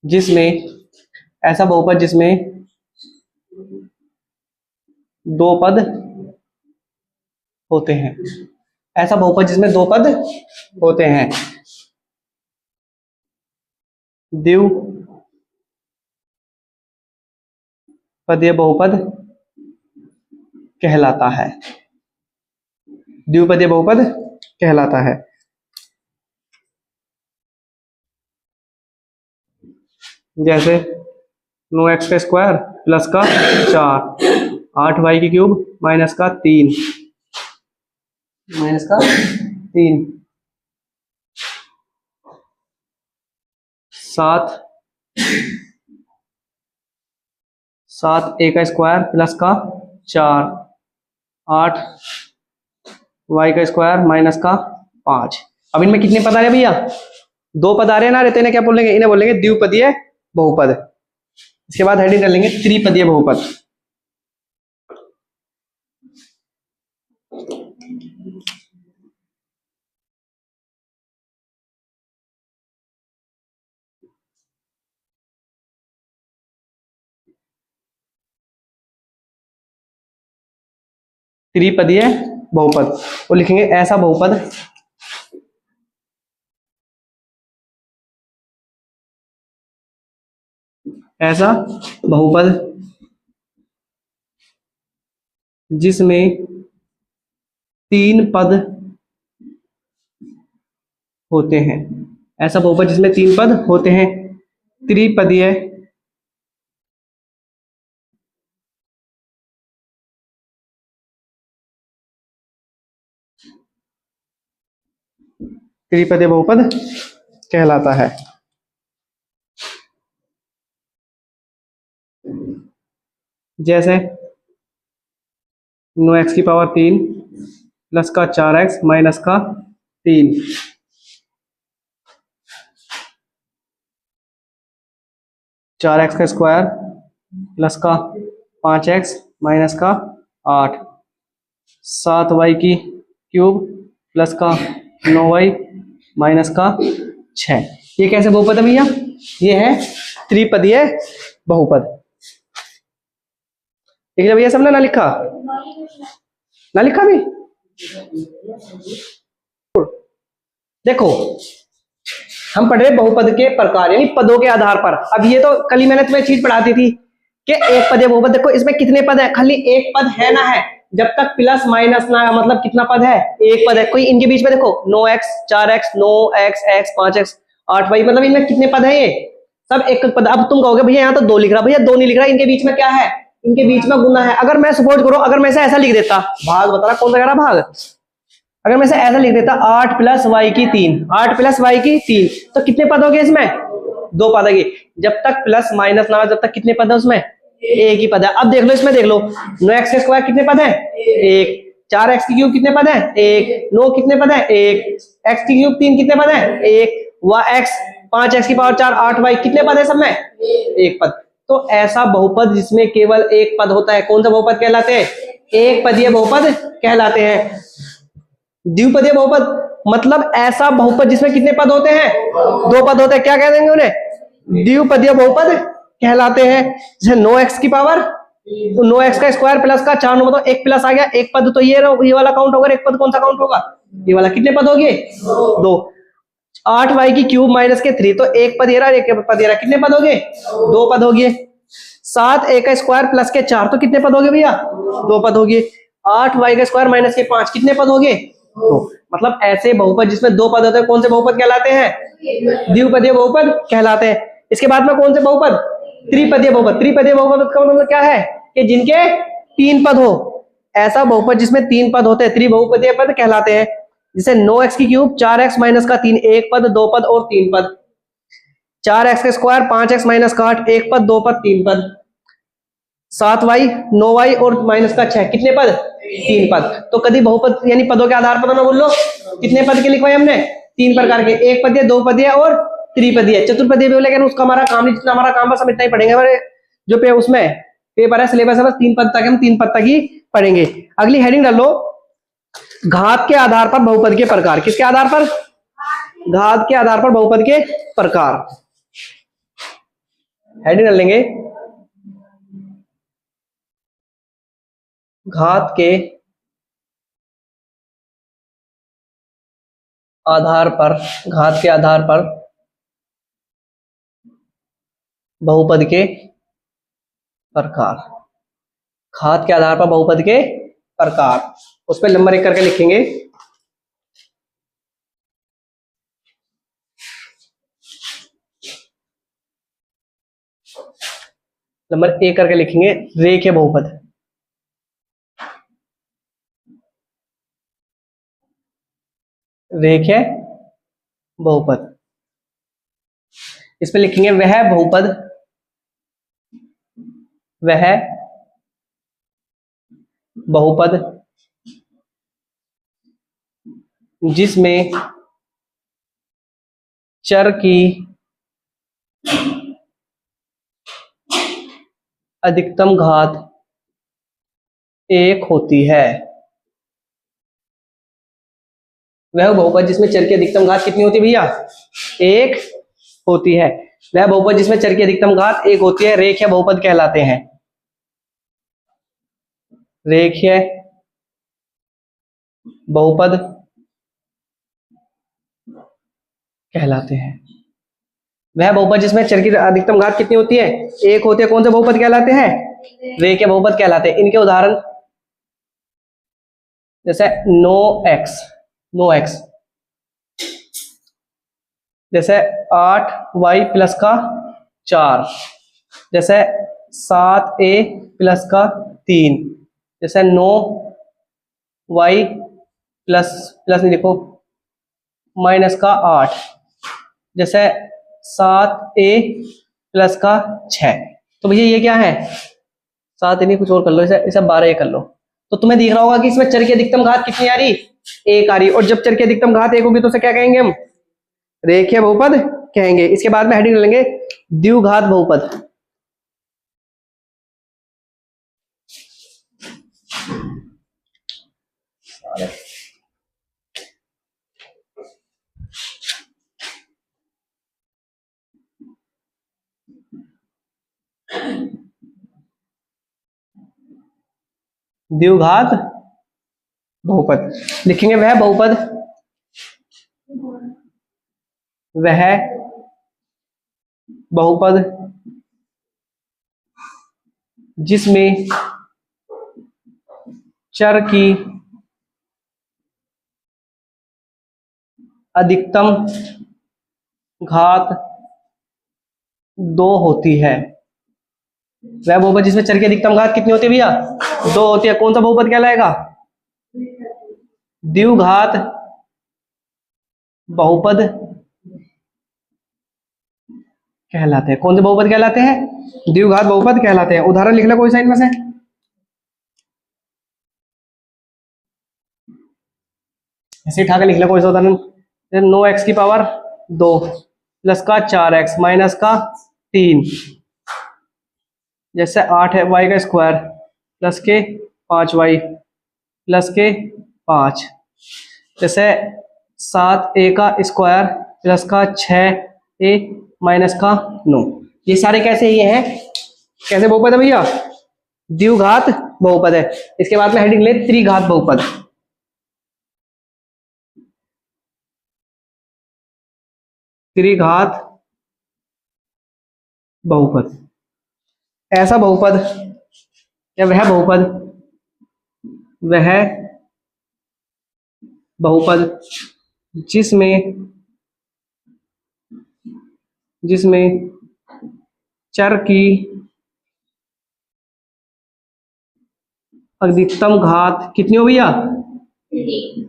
जिसमें, ऐसा बहुपद जिसमें दो पद होते हैं, ऐसा बहुपद जिसमें दो पद होते हैं, द्विपदीय बहुपद कहलाता है, द्विपदीय बहुपद कहलाता है। जैसे 9x का स्क्वायर प्लस का 4, 8y की क्यूब माइनस का 3, माइनस का 3, 7 a का स्क्वायर प्लस का 4, 8 y का स्क्वायर माइनस का 5। अब इनमें कितने पद आ रहे हैं भैया, दो पद आ रहे हैं ना, रहते इन्हें क्या बोलेंगे, इन्हें बोलेंगे द्विपदीय बहुपद। इसके बाद हेडिंग कर लेंगे त्रिपदीय बहुपद। त्रिपदीय बहुपद, वो लिखेंगे ऐसा बहुपद ऐसा बहुपद जिसमें 3 पद होते हैं, ऐसा बहुपद जिसमें 3 पद होते हैं, त्रिपदीय त्रिपदीय बहुपद कहलाता है। जैसे 9x की पावर 3 प्लस का 4x माइनस का 3, 4x का स्क्वायर प्लस का 5x माइनस का 8, 7y की क्यूब प्लस का 9y माइनस का 6। ये कैसे बहुपद है भैया? ये है त्रिपदीय बहुपद। लिख लिया भैया सबने? ना लिखा? ना लिखा भी? देखो हम पढ़ रहे बहुपद के प्रकार यानी पदों के आधार पर। अब ये तो कल ही मैंने तुम्हें चीज पढ़ाती थी कि एक पदीय बहुपद। देखो इसमें कितने पद है? खाली एक पद है ना है, जब तक प्लस माइनस ना, मतलब कितना पद है? एक पद है। कोई इनके बीच में देखो 9x 4x 9x x 5x 8y, मतलब इनमें कितने पद है? ये सब एक पद। अब तुम कहोगे भैया यहाँ तो 2 लिख रहा, भैया 2 नहीं लिख रहा, इनके बीच में क्या है? इनके बीच में गुना है। अगर मैं सपोज करो, अगर मैं ऐसा लिख देता, भाग बता रहा कौन सा कह रहा भाग, अगर मैं ऐसा लिख देता 8 + y की 3, 8 + y की 3, तो कितने पद हो गए इसमें? 2 पद है। जब तक प्लस माइनस ना हो जब तक कितने पद है उसमें? एक ही पद है। अब देख लो इसमें, देख लो 9x का स्क्वायर कितने पद है? 1, 4x की क्यूब कितने पद है? 1, 9 कितने पद है? 1, x की क्यूब 3 कितने पद है? 1, x 5x की पावर 4 8y कितने पद है सब में? एक पद। तो ऐसा बहुपद जिसमें केवल एक पद होता है कौन सा बहुपद कहलाते हैं? एक पदीय बहुपद कहलाते हैं। द्विपदीय बहुपद मतलब ऐसा बहुपद जिसमें कितने पद होते हैं? 2 पद होते हैं। क्या कह देंगे उन्हें? द्विपदीय बहुपद कहलाते हैं। जैसे 9x की पावर, तो 9x का स्क्वायर प्लस का 4 मतलब एक प्लस आ गया, एक पद तो ये वाला काउंट होगा, एक पद कौन सा काउंट होगा? ये वाला। कितने पद हो गए? 2। 8y की क्यूब माइनस के 3, तो एक पद ये रहा, एक पद ये रहा, कितने पद हो गए? 2 पद हो गए। 7a का स्क्वायर प्लस के 4, तो कितने पद हो गए भैया? 2 पद हो गए। 8y का स्क्वायर माइनस के 5, कितने पद हो गए? 2। मतलब ऐसे बहुपद जिसमें 2 पद होते हैं कौन से बहुपद कहलाते हैं? द्विपदीय बहुपद कहलाते हैं। इसके बाद में कौन से बहुपद? त्रिपदीय बहुपद। त्रिपदीय बहुपद का मतलब क्या है? कि जिनके 3 पद हो। ऐसा बहुपद जिसमें 3 पद होते हैं त्रिबहुपदीय पद कहलाते हैं। जैसे 9x की क्यूब 4x माइनस का 3, एक पद 2 पद और 3 पद। 4x का स्क्वायर 5x माइनस का 8, एक पद 2 पद 3 पद। 7y 9y और माइनस का 6, कितने पद? 3 पद। तो कभी बहुपद यानी पदों के आधार पर ना बोल लो कितने पद के लिखवाए हमने? 3 प्रकार के, एक पदीय, 2 पदीय और त्रिपदीय। चतुर्पदीय भी, लेकिन उसका हमारा काम नहीं, जितना हमारा काम बस हम इतना ही पढ़ेंगे। हमारे जो उसमें पेपर है, सिलेबस है, बस 3 पद तक, हम 3 पद तक ही पढ़ेंगे। अगली हेडिंग डाल लो, घात के आधार पर बहुपद के प्रकार। किसके आधार पर? घात के आधार पर बहुपद के प्रकार। हेडिंग डाल लेंगे, घात के आधार पर, घात के आधार पर बहुपद के प्रकार। घात के आधार पर बहुपद के प्रकार, उस पर नंबर 1 करके लिखेंगे। नंबर 1 करके लिखेंगे रेखीय बहुपद। रेखीय बहुपद, इस पे लिखेंगे वह बहुपद, वह बहुपद जिसमें चर की अधिकतम घात 1 होती है। वह बहुपद जिसमें चर की अधिकतम घात कितनी होती है भैया? 1 होती है। वह बहुपद जिसमें चर की अधिकतम घात 1 होती है रेखीय बहुपद कहलाते हैं। रेखीय बहुपद कहलाते हैं। वह बहुपद जिसमें चर की अधिकतम घात कितनी होती है? एक होती है, कौन से बहुपद कहलाते हैं? रेखीय बहुपद कहलाते हैं। इनके उदाहरण जैसे 9x, 9x, जैसे 8y प्लस का 4, जैसे 7a प्लस का 3, जैसे 9y प्लस नहीं लिखो माइनस का 8, जैसे 7a प्लस का 6। तो भैया ये क्या है? 7 नहीं, कुछ और कर लो, इसे 12a कर लो। तो तुम्हें दिख रहा होगा कि इसमें चर की अधिकतम घात कितनी आ रही? एक आ रही। और जब चर की अधिकतम घात एक होगी तो उसे क्या कहेंगे हम? रेखीय बहुपद कहेंगे। इसके बाद में हेडिंग लेंगे द्विघात बहुपद। द्विघात बहुपद लिखेंगे वह बहुपद जिसमें चर की अधिकतम घात 2 होती है। वह बहुपद जिसमें चर की अधिकतम घात कितनी होती है भैया? 2 होती है। कौन सा बहुपद कहलाएगा? द्विघात बहुपद कहलाते हैं। कौन से बहुपद कहलाते हैं? द्विघात बहुपद कहलाते हैं। उदाहरण लिख लो कोई सा इनमें से। ऐसे उठा के लिख लो कोई सा उदाहरण। 9x की पावर 2 प्लस का 4x माइनस का 3, जैसे 8 है y का स्क्वायर प्लस के 5y प्लस के 5, जैसे 7a का स्क्वायर प्लस का 6a माइनस का 9। ये सारे कैसे ये हैं? कैसे बहुपद है भैया? द्विघात बहुपद है। इसके बाद में हेडिंग ले त्रिघात बहुपद। त्रिघात बहुपद ऐसा बहुपद या वह बहुपद जिसमें चर की अधिकतम घात कितनी हो भैया?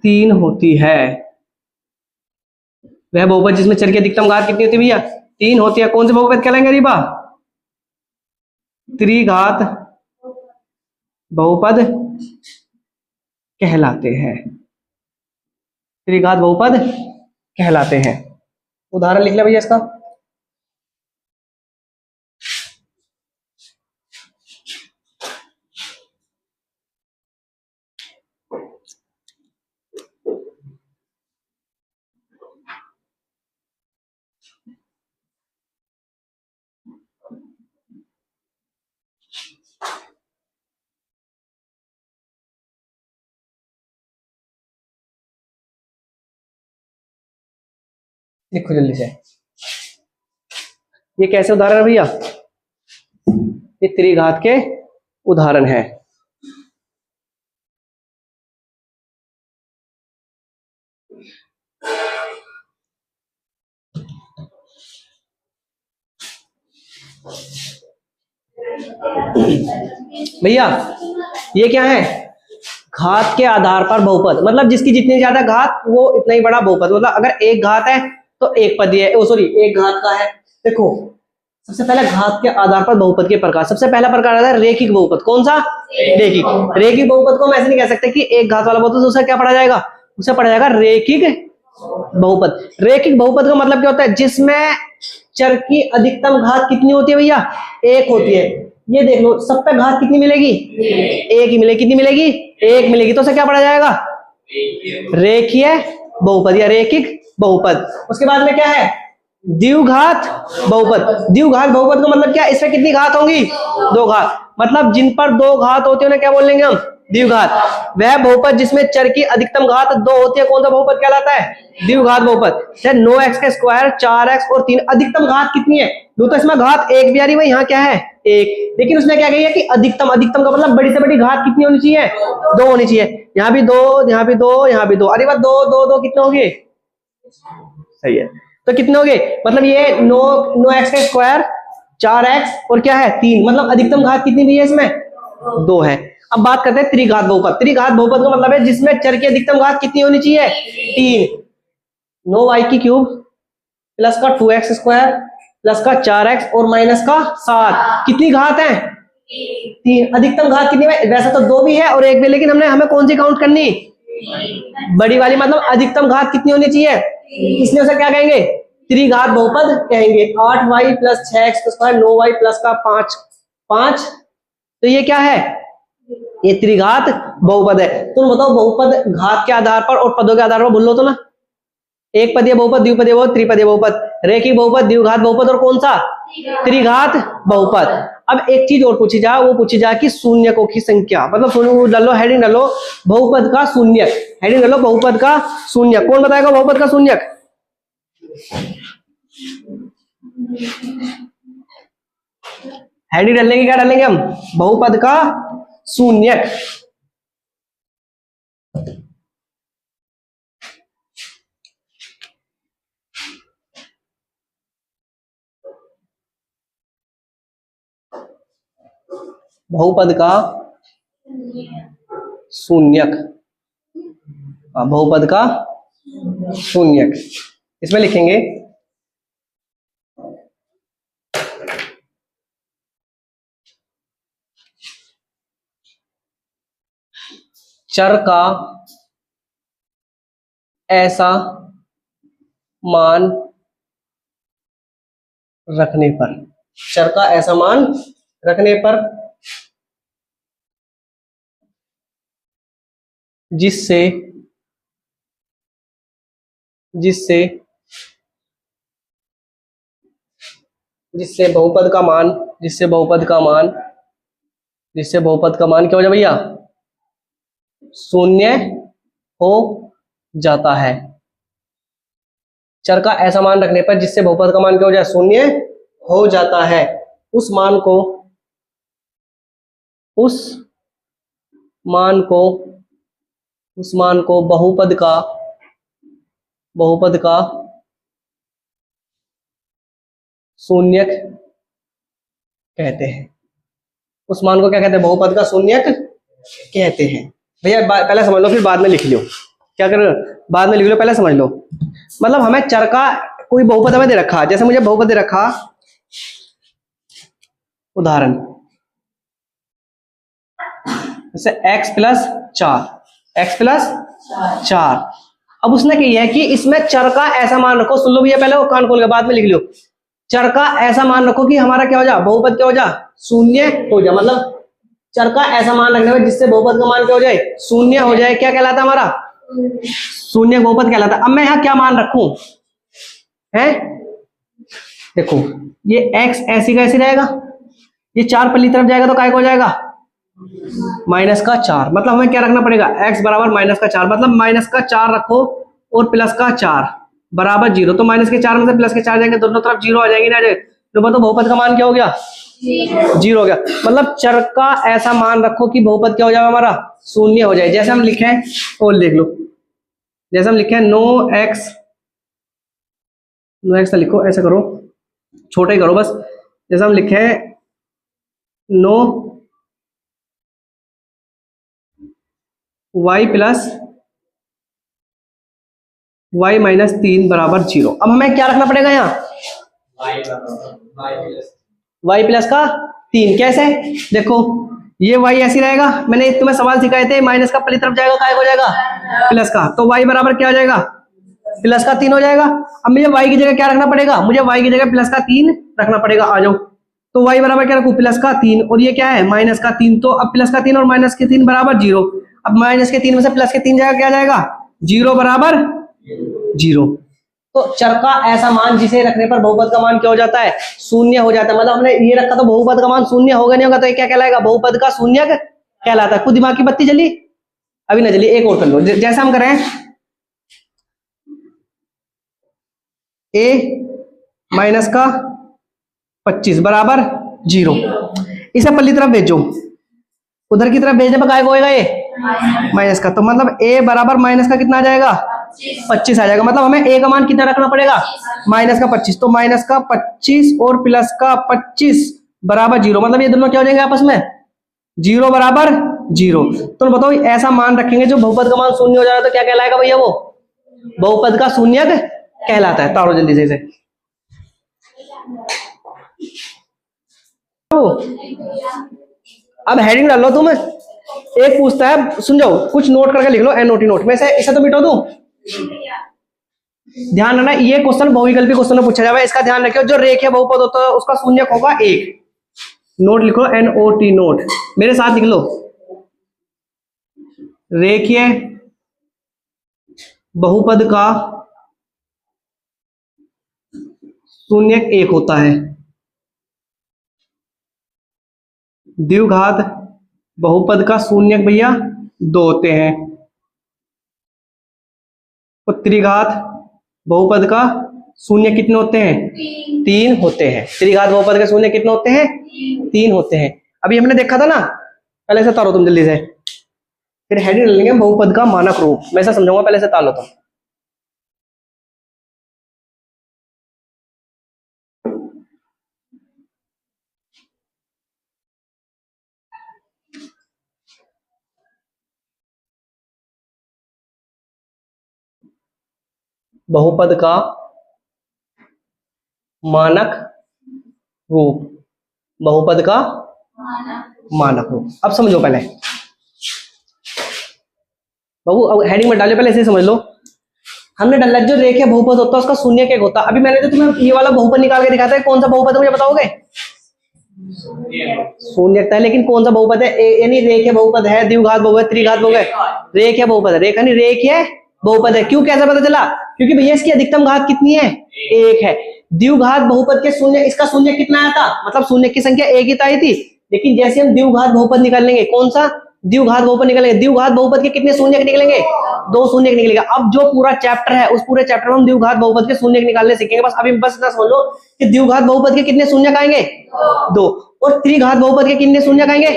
3 होती है। वह बहुपद जिसमें चर की अधिकतम घात कितनी होती है भैया? 3 होती है। कौन से बहुपद कहलाएंगे रीबा? त्रिघात बहुपद कहलाते हैं। त्रिघात बहुपद कहलाते हैं। उदाहरण लिख ले भैया इसका। लिखो जल्दी से। ये कैसे उदाहरण है भैया? ये त्रिघात के उदाहरण है। भैया ये क्या है? घात के आधार पर बहुपद, मतलब जिसकी जितनी ज्यादा घात वो इतना ही बड़ा बहुपद। मतलब अगर एक घात है तो एक पद है, सॉरी एक घात का है। देखो सबसे पहले घात के आधार पर बहुपद के प्रकार। सबसे पहला प्रकार आता है रेखिक बहुपद। कौन सा? रेखिक बहुपद को हम ऐसे नहीं कह सकते कि एक घात वाला बहुपद, तो उसे क्या पढ़ा जाएगा? उसे पढ़ा जाएगा रेखिक बहुपद। रेखिक बहुपद का मतलब क्या होता है? जिसमें चर की अधिकतम घात कितनी होती है भैया? 1 होती है। ये देख लो सब पे घात कितनी मिलेगी? 1 ही मिलेगी। कितनी मिलेगी? 1 मिलेगी। तो उसे क्या पढ़ा जाएगा? रेखीय बहुपद या रेखिक बहुपद। उसके बाद में क्या है? द्विघात बहुपद। द्विघात बहुपद का मतलब क्या? इसमें कितनी घात होंगी? 2 घात। मतलब जिन पर 2 घात होती है उन्हें क्या बोल लेंगे हम? द्विघात। वह बहुपद जिसमें चर की अधिकतम घात 2 होती है कौन सा बहुपद कहलाता है? द्विघात बहुपद। 9x का स्क्वायर 4x और 3 अधिकतम घात कितनी है? दो तो इसमें घात एक भी आ रही है, यहाँ क्या है? एक। लेकिन उसने क्या कही है कि अधिकतम, अधिकतम का मतलब बड़ी से बड़ी घात कितनी होनी चाहिए? 2 होनी चाहिए। यहाँ भी 2, यहाँ भी 2, यहाँ भी 2। अरे बात 2 2 2 कितने हो गए? सही है। तो कितने हो गए? मतलब ये 9x का स्क्वायर 4x और क्या है 3, मतलब अधिकतम घात कितनी भी है इसमें? 2 है। अब बात करते हैं त्रिघात बहुपद। त्रिघात बहुपद का मतलब है जिसमें चर की अधिकतम घात कितनी होनी चाहिए? 3। 9y³ प्लस का 2x स्क्वायर प्लस का 4x और माइनस का 7 कितनी घात है? 3। अधिकतम घात कितनी है? वैसे तो 2 भी है और 1 भी, लेकिन हमें कौन सी काउंट करनी? बड़ी वाली। मतलब अधिकतम घात कितनी होनी चाहिए? इसलिए उसे क्या कहेंगे? त्रिघात बहुपद कहेंगे। 8y plus 6x square 9y plus का 5। तो ये क्या है? ये त्रिघात बहुपद है। तुम बताओ बहुपद घात के आधार पर और पदों के आधार पर बोलो तो ना। एक पदीय बहुपद, द्विपदीय बहुपद, त्रिपदीय बहुपद, रेखिक बहुपद, द्विघात बहुपद और कौन सा? त्रिघात बहुपद। अब एक चीज और पूछी जा, वो पूछी जा कि शून्यकों की संख्या, मतलब डालो हेडिंग डालो बहुपद का शून्यक। हेडिंग डालो बहुपद का शून्यक। कौन बताएगा बहुपद का शून्यक? हेडिंग डालेंगे, क्या डालेंगे हम? बहुपद का शून्यक। बहुपद का शून्यक। बहुपद का शून्यक इसमें लिखेंगे चर का ऐसा मान रखने पर, चर का ऐसा मान रखने पर जिससे बहुपद का मान क्या हो जाए भैया? शून्य हो जाता है। चर का ऐसा मान रखने पर जिससे बहुपद का मान क्या हो जाए? शून्य हो जाता है। उस मान को बहुपद का शून्यक कहते हैं। उस मान को क्या कहते हैं? बहुपद का शून्यक कहते हैं। भैया पहले समझ लो फिर बाद में लिख लो। क्या कर? बाद में लिख लो, पहले समझ लो। मतलब हमें चर का कोई बहुपद हमें दे रखा, जैसे मुझे बहुपद दे रखा, उदाहरण जैसे x प्लस 4। अब उसने कही है कि इसमें चर का ऐसा मान रखो, सुन लो भैया पहले, वो कान खोल के बाद में लिख लो। चर का ऐसा मान रखो कि हमारा क्या हो जाए? बहुपद क्या हो जाए? शून्य हो जाए। मतलब चर का ऐसा मान रखने में जिससे बहुपद का मान क्या हो जाए? शून्य हो जाए। क्या कहलाता है हमारा? शून्य बहुपद कहलाता है। अब मैं यहाँ क्या मान रखूं है? देखो ये x ऐसी का ऐसी रहेगा, ये 4 पल्ली तरफ जाएगा तो काय को हो जाएगा? माइनस का 4। मतलब हमें क्या रखना पड़ेगा? x बराबर माइनस का 4। मतलब माइनस का 4 रखो और प्लस का 4 बराबर 0। तो माइनस के 4 में से प्लस के 4 जाएंगे, दोनों तरफ 0 आ जाएगी ना। तो बताओ बहुपद का मान क्या हो गया? 0 हो गया। मतलब चर का ऐसा मान रखो कि बहुपद क्या हो जाए? हमारा शून्य हो जाए। जैसे हम लिखे और देख लो, जैसे हम लिखे 9x लिखो, ऐसे करो, छोटा ही करो बस। जैसे हम लिखे 9y प्लस y माइनस 3 बराबर 0। अब हमें क्या रखना पड़ेगा यहाँ? y प्लस का 3। कैसे? देखो ये y ऐसी रहेगा, मैंने तुम्हें सवाल सिखाए थे, माइनस का पहली तरफ जाएगा, क्या हो जाएगा? प्लस का। तो y बराबर क्या हो जाएगा? प्लस का 3 हो जाएगा। अब मुझे y की जगह क्या रखना पड़ेगा? मुझे y की जगह प्लस का 3 रखना पड़ेगा। आ जाओ। तो y बराबर क्या रखूं? प्लस का 3 और ये क्या है? माइनस का 3। तो अब प्लस का 3 और माइनस के 3 बराबर 0। अब माइनस के 3 में से प्लस के 3 जाएगा, क्या जाएगा? 0 बराबर 0। तो चर का ऐसा मान जिसे रखने पर बहुपद का मान क्या हो जाता है? शून्य हो जाता है। मतलब हमने ये रखा तो बहुपद का मान शून्य होगा नहीं होगा, तो ये क्या कहलाएगा? बहुपद का शून्यक कहलाता है। कुछ दिमाग की बत्ती जली? अभी ना जली, एक और कर लो। जैसा हम करें a माइनस का 25 बराबर 0, इसे पल्ली तरफ भेजो, उधर की तरफ भेजने पर काय को होएगा ये माइनस का, तो मतलब a बराबर माइनस का कितना आ जाएगा 25 आ जाएगा। मतलब हमें a का मान कितना रखना पड़ेगा माइनस का 25, तो माइनस का 25 और प्लस का 25 बराबर 0, मतलब ये दोनों क्या हो जाएंगे आपस में 0 बराबर 0। तो बताओ ऐसा मान रखेंगे जो बहुपद का मान शून्य हो जाएगा तो क्या कहलाएगा भैया, वो बहुपद का शून्यक कहलाता है। तारो जल्दी से इसे। अब हेडिंग डाल लो तुम। एक पूछता है, सुन जाओ, कुछ नोट करके लिख लो, एनओटी नोट में से इसे तो मिटो दूं। ध्यान रखना ये क्वेश्चन बहुविकल्पी क्वेश्चन में पूछा जाएगा, इसका ध्यान रखियो। जो रेखीय बहुपद होता है उसका शून्यक होगा 1। नोट लिखो, एनओटी नोट, मेरे साथ लिख लो। रेखीय बहुपद का शून्यक 1 होता है। द्विघात बहुपद का शून्यक भैया 2 होते हैं। और त्रिघात बहुपद का शून्य कितने होते हैं 3 होते हैं। त्रिघात बहुपद के शून्य कितने होते हैं 3 होते हैं। अभी हमने देखा था ना, पहले से तारो तुम जल्दी से, फिर हेडिंग लेंगे बहुपद का मानक रूप। मैं ऐसा समझाऊंगा, पहले से तार लो तुम। बहुपद का मानक रूप, बहुपद का मानक रूप। अब समझो पहले बाबू, अब हेडिंग में डाले, पहले ऐसे समझ लो। हमने डाला जो रेखीय बहुपद होता है उसका शून्यक 1 होता है। अभी मैंने जो तुम्हें ये वाला बहुपद निकाल के दिखाता है, कौन सा बहुपद है मुझे बताओगे? शून्यक है, लेकिन कौन सा बहुपद है? यानी रेखीय बहुपद है, द्विघात बहुपद, त्रिघात बहुपद, रेखीय बहुपद है। रेखीय बहुपद है। क्यों, कैसे पता चला? क्योंकि भैया इसकी अधिकतम घात कितनी है 1 है। द्विघात बहुपद के शून्य, इसका शून्य कितना आया था, मतलब शून्य की संख्या 1 ही आई थी। लेकिन जैसे हम द्विघात बहुपद निकालेंगे, कौन सा द्विघात बहुपद निकालेंगे, द्विघात बहुपद के कितने शून्य निकलेंगे 2 शून्य निकलेगा। अब जो पूरा चैप्टर है उस पूरे चैप्टर में हम द्विघात बहुपद के शून्य निकालने सीखेंगे। बस अभी बस इतना समझ लो कि द्विघात बहुपद के कितने शून्य आएंगे 2, और त्रिघात बहुपद के कितने शून्य आएंगे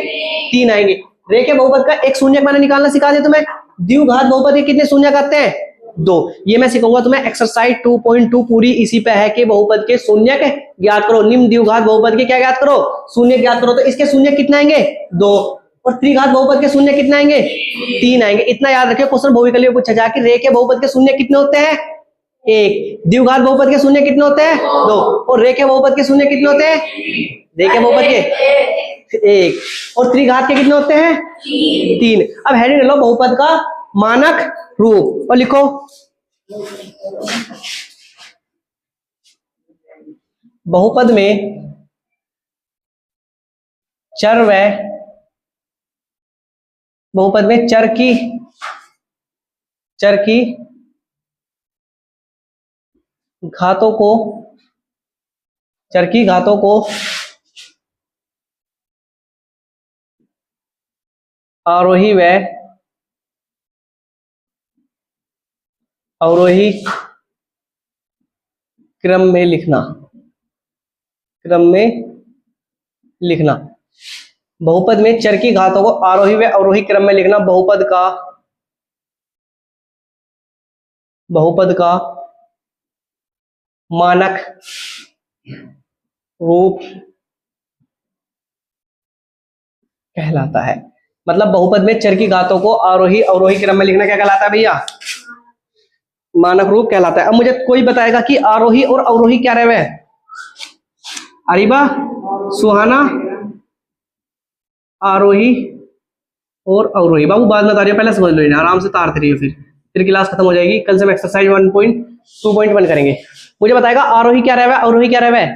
3 आएंगे। रेखीय बहुपद का एक शून्य मैंने निकालना सिखा दिया तुम्हें। द्विघात बहुपद के कितने शून्य आते हैं 2। ये मैं सिखाऊंगा तुम्हें। एक्सरसाइज 2.2 पूरी इसी पे है कि बहुपद के शून्यक ज्ञात करो। निम्न द्विघात बहुपद के क्या ज्ञात करो, शून्य ज्ञात करो। तो इसके शून्य कितने आएंगे 2, और त्रिघात बहुपद के शून्य कितने आएंगे 3 आएंगे। इतना याद रखिए, क्वेश्चन बहुविकल्पी पूछा जाए कि रेखीय बहुपद के शून्य कितने होते हैं 1, द्विघात बहुपद के शून्य कितने होते हैं 2, और रेखीय बहुपद के शून्य कितने होते हैं, रेखीय बहुपद के 1, और त्रिघात के कितने होते हैं 3। अब हेडिंग लो बहुपद का मानक रूप और लिखो बहुपद में चर व बहुपद में चर की घातों को आरोही व अवरोही क्रम में लिखना। बहुपद में चर की घातों को आरोही व अवरोही क्रम में लिखना। बहुपद का मानक रूप कहलाता है। मतलब बहुपद में चर की घातों को आरोही अवरोही क्रम में लिखना क्या कहलाता है भैया, मानक रूप कहलाता है। अब मुझे कोई बताएगा कि आरोही और अवरोही क्या रहे? अरीबा, सुहाना, आरोही और अवरोही। बाबू बाद में तारियो, पहले समझ लो इन्हें, आराम से तारते रहिए, फिर क्लास खत्म हो जाएगी। कल से हम एक्सरसाइज 1.2.1 करेंगे। मुझे बताएगा आरोही क्या रहे, अवरोही क्या रहे?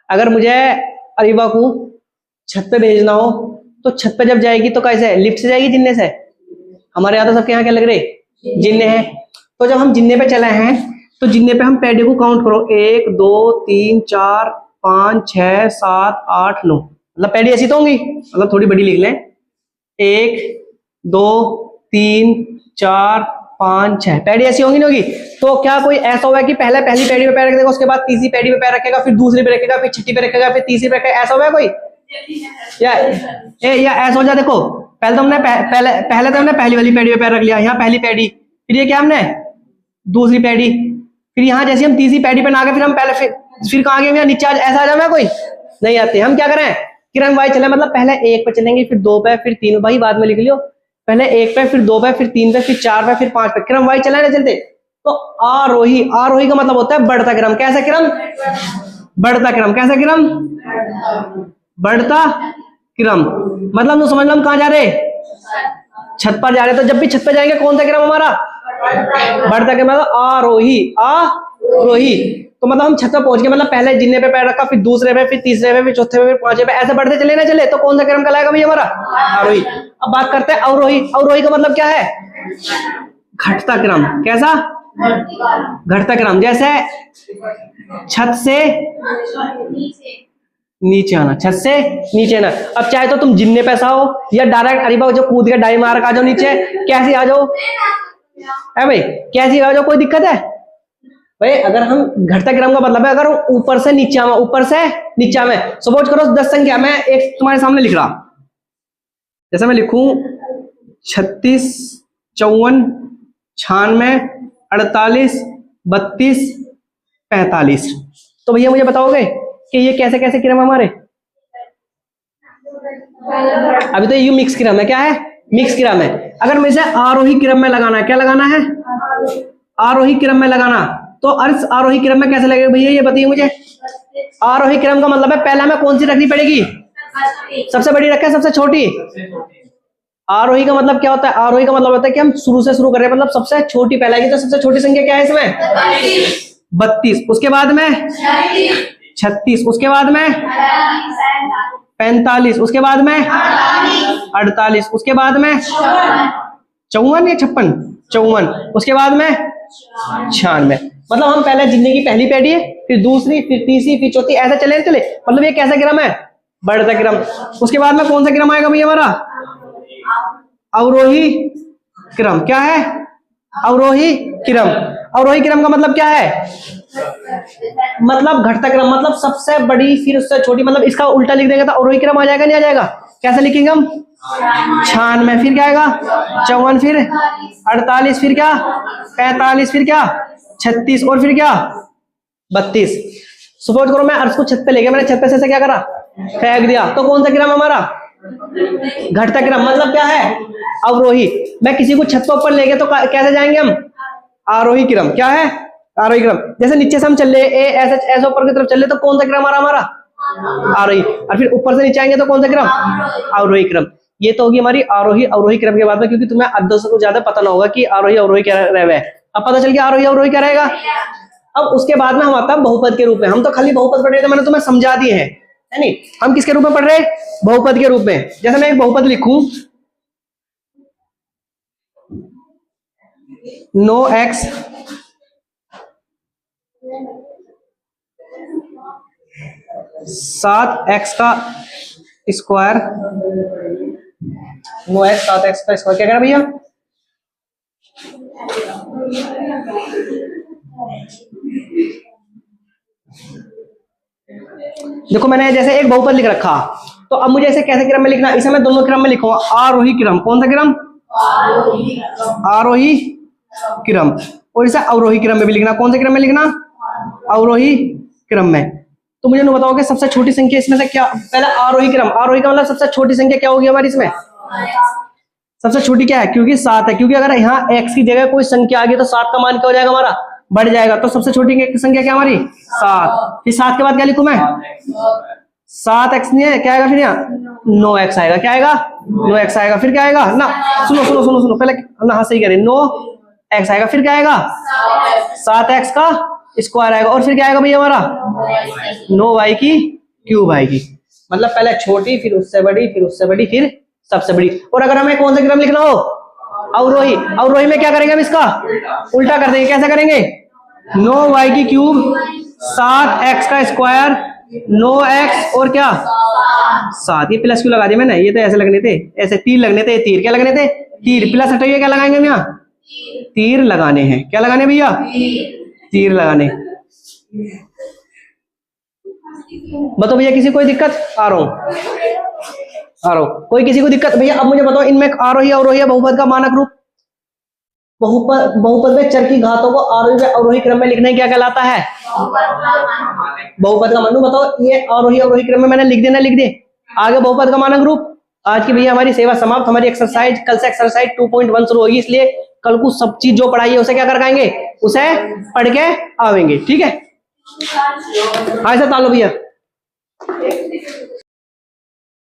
अगर मुझे अरीबा को छत पे भेजना हो तो छत पे जब जाएगी तो कैसे, लिफ्ट से जाएगी, जिन्ने से? हमारे यहाँ तो सबके यहाँ क्या लग रहे जिन्ने हैं। तो जब हम जिन्ने पे चले हैं तो जिन्ने पे हम पैडे को काउंट करो, 1 2 3 4 5 6 7 8 9, मतलब पैडी ऐसी तो होंगी, मतलब थोड़ी बड़ी लिख लें। 1 2 3 4 5 6 पैडी ऐसी होंगी नहीं होगी। तो क्या कोई ऐसा होगा कि पहले पहली पैडी पे पैर रखेगा, उसके बाद तीसरी पैडी पे पैर रखेगा, फिर दूसरी पे रखेगा, फिर छठी पे रखेगा, फिर तीसरी पे रखेगा, ऐसा होगा कोई? या ऐसा हो जाए। देखो पहले तो हमने पहले तो हमने पहली वाली पैडी पे पैर रख लिया, यहाँ पहली पैडी, फिर ये क्या हमने दूसरी पैडी, फिर यहाँ जैसे हम तीसरी पैडी पे ना गए, फिर हम पहले फिर कहाँ गए, यहाँ नीचे ऐसा आ जाए कोई? नहीं आते। हम क्या करें, क्रम वाइज चले, मतलब पहले 1 पे चलेंगे, फिर 2 पे, फिर 3, भाई बाद में लिख लियो, पहले 1 पे, फिर 2 पे, फिर 3 पे, फिर 4 पे, फिर 5 पे, क्रम वाइज चला ना चलते। तो आरोही, आरोही का मतलब होता है बढ़ता क्रम। कैसा क्रम? बढ़ता क्रम। कैसा क्रम? बढ़ता क्रम। मतलब तो समझ लो हम कहाँ जा रहे, छत पर जा रहे। तो जब भी छत पर जाएंगे कौन सा क्रम हमारा? बढ़ता क्रम। मतलब आरोही, आरोही। तो मतलब हम छत पर पहुंच गए, मतलब पहले जिन्ने पे पैर रखा, फिर दूसरे पे, फिर तीसरे पे, फिर चौथे पे, फिर पांचवे पे, ऐसे बढ़ते चले ना चले। तो कौन सा क्रम कहलाएगा भाई हमारा? आरोही। अब बात करते हैं अवरोही। अवरोही का मतलब क्या है? घटता क्रम। कैसा? घटता क्रम। जैसे छत से नीचे आना, छत से नीचे आना। अब चाहे तो तुम जिन्ने पैसा हो या डायरेक्ट अरीबा जो कूद के डाई मार आ जाओ नीचे, कैसे आ जाओ है भाई, कैसे आ जाओ, कोई दिक्कत है भाई? अगर हम घटता क्रम का मतलब है अगर ऊपर से नीचा में, ऊपर से नीचा में। सपोज करो 10 संख्या मैं एक तुम्हारे सामने लिख रहा, जैसे मैं लिखूं 36 54 96 48 32 45। तो भैया मुझे बताओगे कि ये कैसे कैसे क्रम हमारे? अभी तो ये मिक्स क्रम है। क्या है? मिक्स क्रम है। अगर मुझे आरोही क्रम में लगाना है, क्या लगाना है? आरोही क्रम में लगाना। तो अर्थ आरोही क्रम में कैसे लगेगा भैया, ये बताइए मुझे। आरोही क्रम का मतलब है पहला में कौन सी रखनी पड़ेगी? सबसे बड़ी रखे, सबसे छोटी? आरोही का मतलब क्या होता है? आरोही का मतलब होता है कि हम शुरू से शुरू कर रहे हैं, मतलब सबसे छोटी पहले आएगी। तो सबसे छोटी संख्या क्या है इसमें? 32। उसके बाद में 36। उसके बाद में 45। उसके बाद में 48। उसके बाद में 54 या 56? 54। उसके बाद में 96। मतलब हम पहले जिंदगी की पहली पैडी है, फिर दूसरी, फिर तीसरी, फिर चौथी, ऐसा चले चले। मतलब ये कैसा क्रम है? बढ़ता क्रम। उसके बाद में कौन सा क्रम आएगा भैया हमारा? अवरोही क्रम। क्या है? अवरोही क्रम। अवरोही क्रम का मतलब क्या है? मतलब घटता क्रम, मतलब सबसे बड़ी फिर उससे छोटी। मतलब इसका उल्टा लिख देंगे तो अवरोही क्रम आ जाएगा, नहीं आ जाएगा? कैसे लिखेंगे हम? 96, फिर क्या आएगा? 54, फिर 48, फिर क्या? 45, फिर क्या? 36, और फिर क्या? 32। सपोज करो मैं अर्श को छत पे ले गया, मैंने छत पे से क्या करा? फेंक दिया। तो कौन सा क्रम हमारा? घटता क्रम। मतलब क्या है? अवरोही। मैं किसी को छत पर ऊपर ले गए तो कैसे जाएंगे हम? आरोही क्रम। क्या है? आरोही क्रम। जैसे नीचे से हम चल रहे ऐसे ऊपर की तरफ चल रहे, तो कौन सा क्रम हमारा? आरोही। और फिर ऊपर से नीचे आएंगे तो कौन सा क्रम? अवरोही क्रम। ये तो होगी हमारी आरोही अवरोही क्रम के बाद में, क्योंकि तुम्हें आधे से कुछ ज्यादा पता ना होगा कि आरोही अवरोही क्या रहे। अब पता चल गया आरोही अवरोही क्या रहेगा। अब उसके बाद में हम आता है बहुपद के रूप में। हम तो खाली बहुपद पढ़ रहे थे, मैंने तुम्हें समझा दिए हैं, है नहीं? हम किसके रूप में पढ़ रहे हैं? बहुपद के रूप में। जैसे मैं एक बहुपद लिखूं 9x 7x का स्क्वायर, 9x 7x का स्क्वायर क्या कह रहा भैया? देखो मैंने जैसे एक बहुपद लिख रखा, तो अब मुझे इसे कैसे क्रम में लिखना? इसे मैं दोनों क्रम में लिखूंगा। आरोही क्रम। कौन सा क्रम? आरोही क्रम। और इसे अवरोही क्रम में भी लिखना। कौन से क्रम में लिखना? अवरोही क्रम में। तो मुझे बताओगे सबसे छोटी संख्या इसमें से क्या? पहले आरोही क्रम। आरोही का मतलब सबसे छोटी संख्या क्या होगी हमारी इसमें? सबसे छोटी क्या है? क्योंकि 7 है। क्योंकि अगर यहाँ x की जगह कोई संख्या आ गई तो 7 का मान क्या हो जाएगा हमारा? बढ़ जाएगा। तो सबसे छोटी संख्या क्या हमारी? 7। फिर 7 के बाद क्या लिखूं मैं? 7x नहीं है, क्या आएगा फिर यहाँ? 9x आएगा। क्या आएगा? 9x आएगा। फिर क्या आएगा ना? सुनो सुनो सुनो सुनो पहले ना, हाँ सही कह रहे, 9x आएगा। फिर क्या आएगा? 7x का स्क्वायर आएगा। और फिर क्या आएगा भैया हमारा? 9y की क्यूब आएगी। मतलब पहले छोटी, फिर उससे बड़ी, फिर उससे बड़ी, फिर सबसे बड़ी। और अगर हमें कौन सा क्रम लिखना हो? अवरोही। अवरोही में क्या करेंगे हम? इसका उल्टा कर देंगे। कैसे करेंगे? 9y की क्यूब 7x का स्क्वायर 9x और क्या 7। ये प्लस क्यों लगा दिया मैंने? ये तो ऐसे लगने थे, ऐसे तीर लगने थे। तीर क्या लगने थे? तीर। प्लस हटाइए, क्या लगाएंगे हम यहाँ? तीर लगाने हैं। क्या लगाने भैया? तीर लगाने। बताओ भैया, किसी कोई दिक्कत? आ रहा हूँ। कोई किसी को दिक्कत? भैया अब मुझे बताओ, इनमें आरोही अवरोही बहुपद का मानक रूप, बहुपद में चर की घातों को आरोही व अवरोही क्रम में लिखना क्या कहलाता है? बहुपद का मनु। बताओ, ये आरोही अवरोही क्रम में मैंने लिख देना, लिख दे आगे बहुपद का मानक रूप। आज की भैया हमारी सेवा समाप्त। हमारी एक्सरसाइज कल से एक्सरसाइज 2.1 शुरू होगी, इसलिए कल को सब चीज जो पढ़ाई है उसे क्या कर पाएंगे? उसे पढ़ के आवेंगे। ठीक है, हाँ सर तालो भैया।